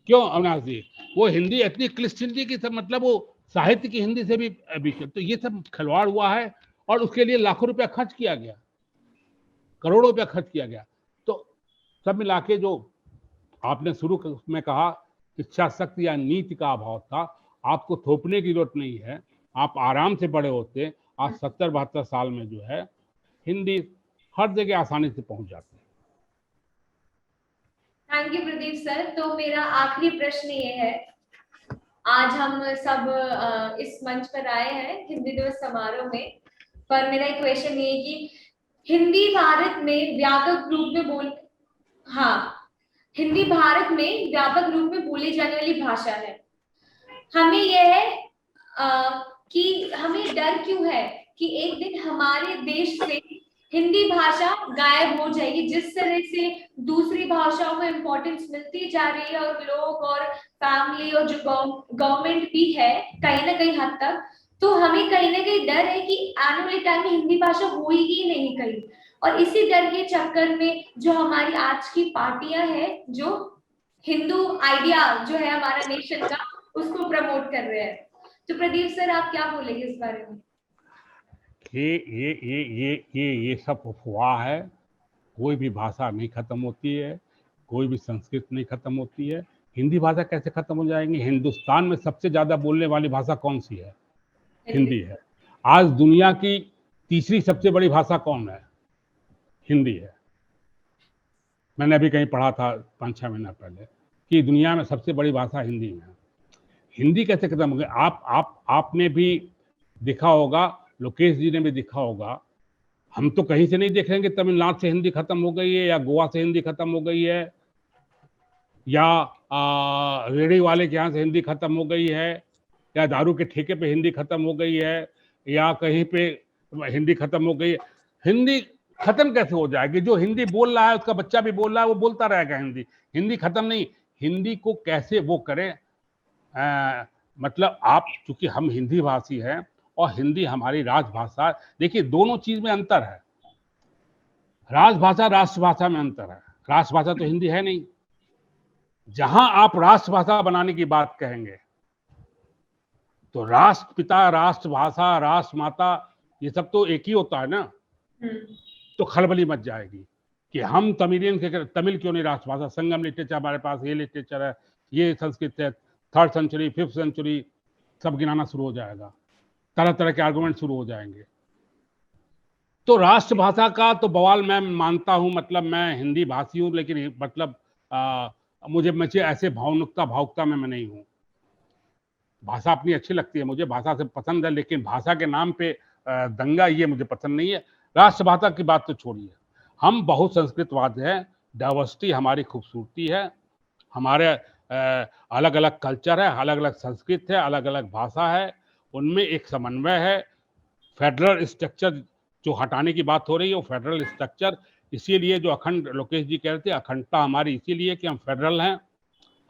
क्यों अविनाश जी? वो हिंदी इतनी क्लिष्ट हिंदी की सब, मतलब वो साहित्य की हिंदी से भी तो ये सब खिलवाड़ हुआ है, और उसके लिए लाखों रुपया खर्च किया गया, करोड़ों रुपया खर्च किया गया। तो सब मिला के जो आपने शुरू में कहा, इच्छा शक्ति या नीति का अभाव था, आपको थोपने की जरूरत नहीं है। आप आराम से बड़े होते। आज 70-72 साल में जो है हिंदी हर जगह आसानी से पहुंच जाती है। Thank you Pradeep sir. तो मेरा आखिरी प्रश्न ये है, आज हम सब इस मंच पर आए हैं हिंदी दिवस समारोह में, पर मेरा एक क्वेश्चन ये है कि हिंदी भारत में व्यापक रूप में हिंदी भारत में व्यापक रूप में बोली जाने वाली भाषा है। हमें यह है कि हमें डर क्यों है कि एक दिन हमारे देश से हिंदी भाषा गायब हो जाएगी, जिस तरह से दूसरी भाषाओं को इम्पोर्टेंस मिलती जा रही है और लोग और फैमिली और जो गवर्नमेंट भी है कहीं ना कहीं हद तक, तो हमें कहीं ना कहीं डर है कि आने वाले टाइम में हिंदी भाषा होगी नहीं कहीं। और इसी डर के चक्कर में जो हमारी आज की पार्टियां हैं, जो हिंदू आइडिया जो है हमारा नेशन का, उसको प्रमोट कर रहे हैं। तो प्रदीप सर आप क्या बोलेंगे इस बारे में? ये सब अफवाह है। कोई भी भाषा नहीं खत्म होती है, कोई भी संस्कृत नहीं खत्म होती है। हिंदी भाषा कैसे खत्म हो जाएंगी? हिंदुस्तान में सबसे ज्यादा बोलने वाली भाषा कौन सी है? हिंदी है। आज दुनिया की तीसरी सबसे बड़ी भाषा कौन है? हिंदी है। मैंने अभी कहीं पढ़ा था 5-6 महीना पहले कि दुनिया में सबसे बड़ी भाषा हिंदी है। हिंदी कैसे खत्म हो गई? आपने भी देखा होगा, लोकेश जी ने भी देखा होगा, हम तो कहीं से नहीं देख रहे हैं कि तमिलनाडु से हिंदी खत्म हो गई है या गोवा से हिंदी खत्म हो गई है या रेहड़ी वाले के यहाँ से हिंदी खत्म हो गई है या दारू के ठेके पे हिंदी खत्म हो गई है या कहीं पे हिंदी खत्म हो गई है। हिंदी खत्म कैसे हो जाएगी? जो हिंदी बोल रहा है उसका बच्चा भी बोल रहा है, वो बोलता रहेगा हिंदी। हिंदी खत्म नहीं। हिंदी को कैसे वो करें? मतलब आप, चूंकि हम हिंदी भाषी हैं और हिंदी हमारी राजभाषा, देखिए दोनों चीज में अंतर है। राजभाषा राष्ट्रभाषा में अंतर है। राष्ट्रभाषा तो हिंदी है नहीं। जहां आप राष्ट्रभाषा बनाने की बात कहेंगे तो राष्ट्रपिता, राष्ट्रभाषा, राष्ट्रमाता, ये सब तो एक ही होता है ना। तो खलबली मच जाएगी कि हम तमिल क्यों नहीं राष्ट्रभाषा? संगम लिटरेचर हमारे पास, ये लिटरेचर है, ये संस्कृत है, 3rd सेंचुरी 5th सेंचुरी, सब गिनाना शुरू हो जाएगा, तरह तरह के आर्गुमेंट शुरू हो जाएंगे। तो राष्ट्रभाषा का तो बवाल मैं मानता हूं, मतलब मैं हिंदी भाषी हूं, लेकिन मतलब मुझे ऐसे भावुकता में मैं नहीं हूं। भाषा अपनी अच्छी लगती है, मुझे भाषा से पसंद है, लेकिन भाषा के नाम पे दंगा, ये मुझे पसंद नहीं है। राष्ट्रभाषा की बात तो छोड़िए, हम बहुत संस्कृतवाद है, डाइवर्सिटी हमारी खूबसूरती है, हमारे अलग अलग कल्चर है, अलग अलग संस्कृत है, अलग अलग भाषा है, उनमें एक समन्वय है। फेडरल स्ट्रक्चर जो हटाने की बात हो रही है, वो फेडरल स्ट्रक्चर इसीलिए, जो अखंड, लोकेश जी कह रहे थे, अखंडता हमारी इसीलिए कि हम फेडरल हैं,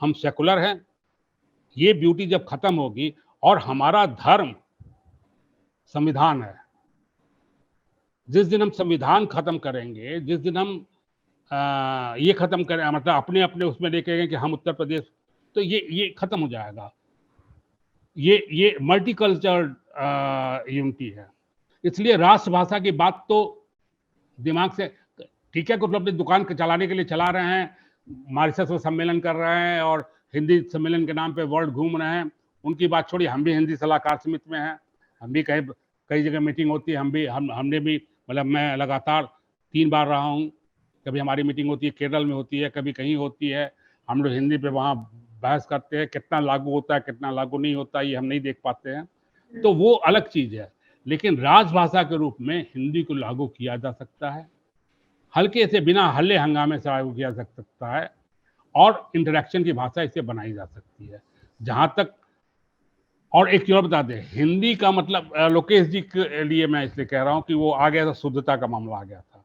हम सेकुलर हैं। ये ब्यूटी जब खत्म होगी, और हमारा धर्म संविधान है, जिस दिन हम संविधान खत्म करेंगे, जिस दिन हम ये खत्म करें, मतलब अपने अपने उसमें लेके गए कि हम उत्तर प्रदेश, तो ये खत्म हो जाएगा। ये मल्टीकल्चर यूनिटी है। इसलिए राष्ट्रभाषा की बात तो दिमाग से, ठीक है, कुछ अपनी दुकान चलाने के लिए चला रहे हैं, मॉरिशस में सम्मेलन कर रहे हैं और हिंदी सम्मेलन के नाम पे वर्ल्ड घूम रहे हैं, उनकी बात छोड़िए। हम भी हिंदी सलाहकार समिति में हैं, हम भी कई जगह मीटिंग होती है, हमने भी, मतलब मैं लगातार 3 बार रहा हूँ। कभी हमारी मीटिंग होती है केरल में होती है, कभी कहीं होती है, हम लोग हिंदी पे वहाँ बहस करते हैं, कितना लागू होता है कितना लागू नहीं होता, ये हम नहीं देख पाते हैं, तो वो अलग चीज है। लेकिन राजभाषा के रूप में हिंदी को लागू किया जा सकता है, हल्के से, बिना हल्ले हंगामे से लागू किया जा सकता है, और इंटरेक्शन की भाषा इसे बनाई जा सकती है। जहां तक, और एक चीज और बता दें, हिंदी का मतलब, लोकेश जी के लिए मैं इसलिए कह रहा हूं कि वो आ गया था, शुद्धता का मामला आ गया था।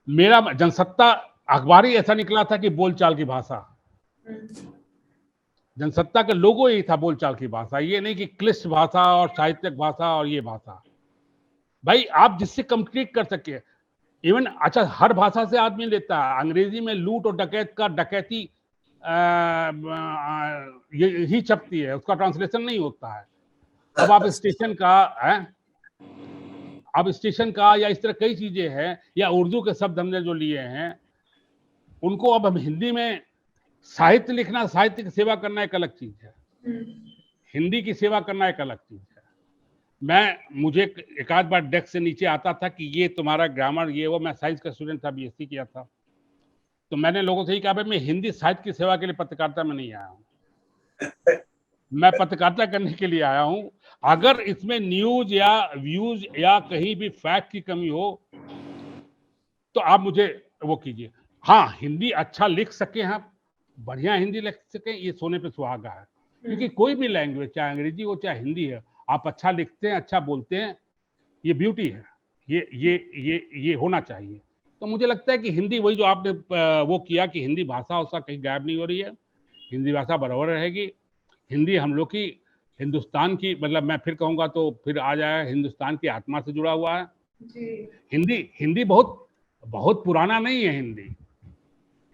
मेरा जनसत्ता अखबार ही ऐसा निकला था कि बोलचाल की भाषा, जनसत्ता के लोगो यही था, बोलचाल की भाषा, ये नहीं कि क्लिष्ट भाषा और साहित्यिक भाषा और ये भाषा। भाई आप जिससे कम्युनिकेट कर सके, इवन, अच्छा, हर भाषा से आदमी लेता है। अंग्रेजी में लूट और डकैत का डकैती ही छपती है, उसका ट्रांसलेशन नहीं होता है। अब आप स्टेशन का है, अब स्टेशन का या इस तरह कई चीजें हैं, या उर्दू के शब्द हमने जो लिए हैं, उनको अब हम हिंदी में, साहित्य लिखना, साहित्य की सेवा करना एक अलग चीज है। हिंदी की सेवा करना एक अलग चीज है। मुझे एक आध बार डेस्क से नीचे आता था कि ये तुम्हारा ग्रामर ये वो, मैं साइंस का स्टूडेंट था, बीएससी किया था, तो मैंने लोगों से ही कहा भाई मैं हिंदी साहित्य की सेवा के लिए पत्रकारिता में नहीं आया हूँ, मैं पत्रकारिता करने के लिए आया हूँ। अगर इसमें न्यूज या व्यूज या कहीं भी फैक्ट की कमी हो तो आप मुझे वो कीजिए। हाँ, हिंदी अच्छा लिख सके, हम बढ़िया हिंदी लिख सके, ये सोने पे सुहागा है। क्योंकि कोई भी लैंग्वेज, चाहे अंग्रेजी हो चाहे हिंदी है, आप अच्छा लिखते हैं, अच्छा बोलते हैं, ये ब्यूटी है, ये होना चाहिए। तो मुझे लगता है कि हिंदी, वही जो आपने वो किया कि हिंदी भाषा उसका कहीं गायब नहीं हो रही है, हिंदी भाषा बराबर रहेगी। हिंदी हम लोग की, हिंदुस्तान की, मतलब मैं फिर कहूंगा तो फिर आ जाए, हिंदुस्तान की आत्मा से जुड़ा हुआ है जी। हिंदी बहुत बहुत पुराना नहीं है।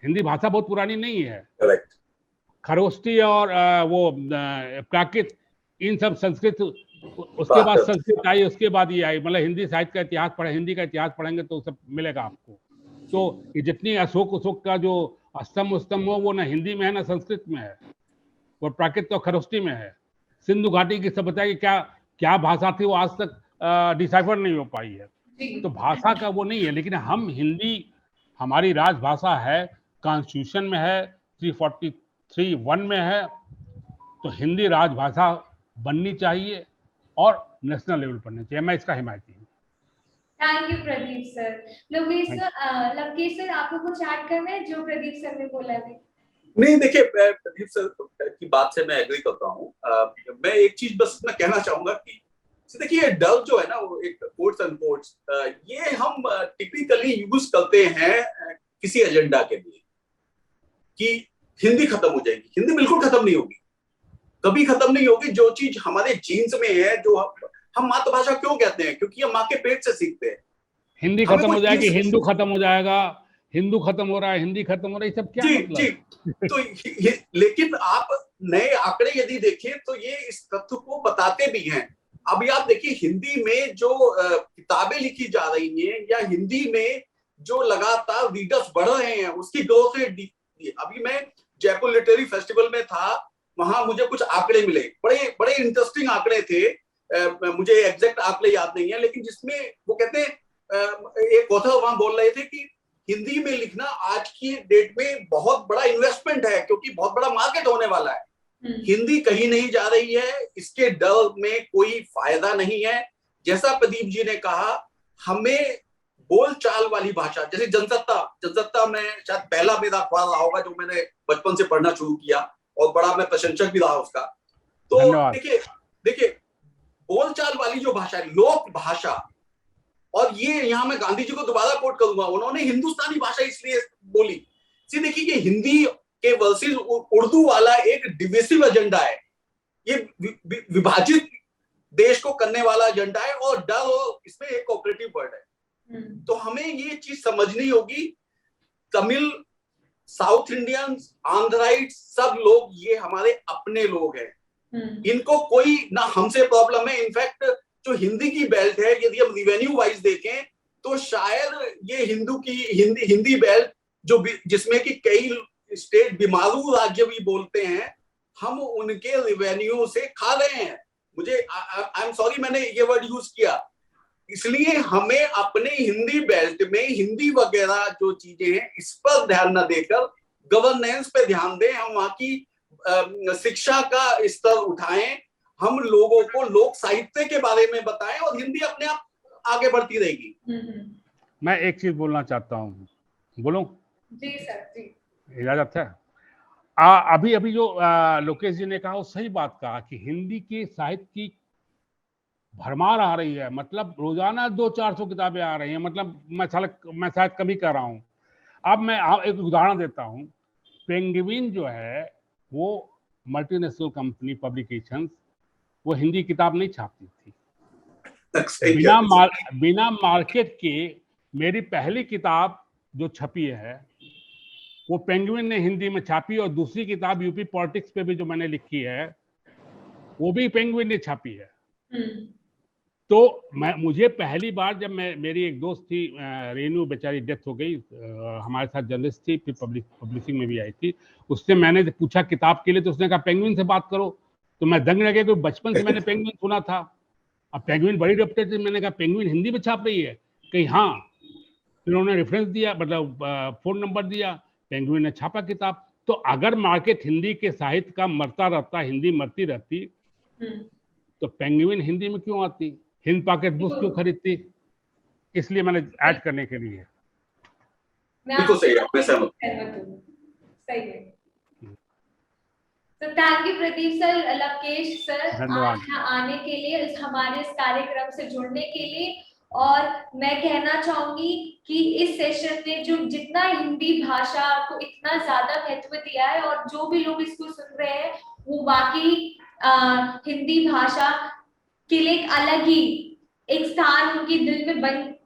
हिंदी भाषा बहुत पुरानी नहीं है। करेक्ट। खरोष्टी और वो प्राकृत, इन सब संस्कृत, उसके बाद संस्कृत आई, उसके बाद ये आई। मतलब हिंदी साहित्य का इतिहास पढ़े, हिंदी का इतिहास पढ़ेंगे तो सब मिलेगा आपको। तो ये जितनी अशोक का जो स्तंभ हो, वो ना हिंदी में है ना संस्कृत में है, वो प्राकृत तो खरोष्टी में है। सिंधु घाटी की सभ्यता की क्या भाषा थी, वो आज तक डिसाइफर नहीं हो पाई है। तो भाषा का वो नहीं है, लेकिन हम हिंदी हमारी राजभाषा है, कॉन्स्टिट्यूशन में है, 343(1) में है। तो हिंदी राजभाषा बननी चाहिए और नेशनल लेवल पर बननी चाहिए। मैं इसका हिमायती हूँ। Thank you Pradeep sir. Lavkesh sir, आपको कुछ ऐड करना है जो प्रदीप सर ने बोला है? नहीं, देखिए, प्रदीप सर की बात से मैं एग्री करता हूँ। मैं एक चीज बस मैं कहना चाहूंगा कि देखिए, डर जो है ना, वो एक कोट्स एंड कोट्स, ये हम टिपिकली यूज करते हैं किसी एजेंडा के लिए कि हिंदी खत्म हो जाएगी। हिंदी बिल्कुल खत्म नहीं होगी, कभी खत्म नहीं होगी। जो चीज हमारे जीन्स में है, जो हम मातृभाषा क्यों कहते हैं, क्योंकि हम माँ के पेट से सीखते हैं। हिंदी खत्म हो जाएगी, हिंदू खत्म हो जाएगा, हिंदू खत्म हो रहा है, हिंदी खत्म हो रहा है, सब क्या मतलब? जी। तो लेकिन आप नए आंकड़े यदि देखें तो ये इस तथ्य को बताते भी हैं। अभी आप देखिए, हिंदी में जो किताबें लिखी जा रही हैं या हिंदी में जो लगातार रीडर्स बढ़ रहे हैं, उसकी ग्रोथ रेट। अभी मैं जयपुर लिटरेरी फेस्टिवल में था, वहां मुझे कुछ आंकड़े मिले, बड़े बड़े इंटरेस्टिंग आंकड़े थे। मुझे एग्जैक्ट आंकड़े याद नहीं है, लेकिन जिसमें वो कहते हैं, एक ऑथर वहां बोल रहे थे कि हिंदी में लिखना आज की डेट में बहुत बड़ा इन्वेस्टमेंट है, क्योंकि बहुत बड़ा मार्केट होने वाला है। हिंदी कहीं नहीं जा रही है, इसके डर में कोई फायदा नहीं है। जैसा प्रदीप जी ने कहा, हमें बोलचाल वाली भाषा, जैसे जनसत्ता में शायद पहला मेरा अखबार रहा होगा जो मैंने बचपन से पढ़ना शुरू किया, और बड़ा मैं प्रशंसक भी रहा उसका। तो देखिए, बोलचाल वाली जो भाषा है, लोक भाषा, और ये यहाँ मैं गांधी जी को दोबारा कोट करूंगा, उन्होंने हिंदुस्तानी भाषा इसलिए बोली। देखिए, ये हिंदी के वर्सेस उर्दू वाला एक डिविसिव एजेंडा है, ये विभाजित देश को करने वाला एजेंडा है, और डर इसमें एक कोऑपरेटिव वर्ड है। तो हमें ये चीज समझनी होगी, तमिल, साउथ इंडियंस, आंध्राइट्स, सब लोग ये हमारे अपने लोग हैं। इनको कोई ना हमसे प्रॉब्लम है। इनफैक्ट जो हिंदी की बेल्ट है, यदि हम रिवेन्यू वाइज देखें तो शायद ये हिंदी बेल्ट जो जिसमें कि कई स्टेट बीमारू राज्य भी बोलते हैं, हम उनके रिवेन्यू से खा रहे हैं। मुझे आई एम सॉरी मैंने ये वर्ड यूज किया, इसलिए हमें अपने हिंदी बेल्ट में हिंदी वगैरह जो चीजें हैं इस पर ध्यान न देकर गवर्नेंस पे ध्यान दें। हम वहां की शिक्षा का स्तर उठाएं, हम लोगों को लोक साहित्य के बारे में बताएं, और हिंदी अपने आप आगे बढ़ती रहेगी। मैं एक चीज बोलना चाहता हूँ, बोलूं? जी सर, जी इजाजत है? अभी जो लोकेश जी ने कहा वो सही बात कहा कि हिंदी की साहित्य की भरमार आ रही है। मतलब रोजाना 200-400 किताबें आ रही हैं। मतलब मैं शायद कभी कर रहा हूँ। अब मैं एक उदाहरण देता हूँ। पेंगुइन जो है वो मल्टीनेशनल कंपनी पब्लिकेशंस, वो हिंदी किताब नहीं छापती थी। बिना मार्केट के मेरी पहली किताब जो छपी है वो पेंगुइन ने हिंदी में छापी, और दूसरी किताब यूपी पॉलिटिक्स पे भी जो मैंने लिखी है वो भी पेंगुइन ने छापी है। तो मुझे पहली बार जब मेरी एक दोस्त थी रेनू, बेचारी डेथ हो गई, हमारे साथ जर्नलिस्ट थी, फिर पब्लिशिंग में भी आई थी, उससे मैंने पूछा किताब के लिए, तो उसने कहा पेंगुइन से बात करो। तो मैं दंग रह गया, क्योंकि बचपन से मैंने पेंगुइन सुना था। अब पेंगुइन बड़ी रेपुटेड थी, मैंने कहा पेंगुइन हिंदी में छाप रही है कहीं? हाँ। फिर उन्होंने रेफरेंस दिया, मतलब फोन नंबर दिया, पेंगुइन ने छापा किताब। तो अगर मार्केट हिंदी के साहित्य का मरता रहता, हिंदी मरती रहती, तो पेंगुइन हिंदी में क्यों आती, हिंद पॉकेट बुक्स क्यों खरीदती? इसलिए मैंने ऐड करने के लिए। बिल्कुल सही है, मैं सहमत हूं। सही है। तो thank you Pradeep sir, Lavkesh sir, धन्यवाद। आज यहाँ आने के लिए, हमारे इस कार्यक्रम से जुड़ने के लिए। और मैं कहना चाहूंगी कि इस सेशन में जो जितना हिंदी भाषा को इतना ज्यादा महत्व दिया है, और जो भी लोग इसको सुन रहे हैं, वो वाकई हिंदी भाषा के लिए एक अलग ही एक स्थान उनके दिल में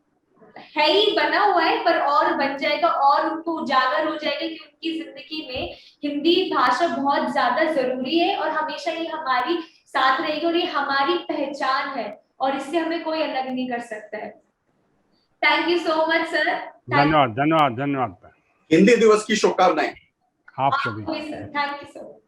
है ही बना हुआ है, पर और बन जाएगा, और उनको उजागर हो जाएगा कि उनकी जिंदगी में हिंदी भाषा बहुत ज्यादा जरूरी है, और हमेशा ये हमारी साथ रहेगी, और ये हमारी पहचान है, और इससे हमें कोई अलग नहीं कर सकता है। Thank you so much sir. धन्यवाद धन्यवाद धन्यवाद। हिंदी दिवस की शुभकामनाएं आप सभी। Thank you sir.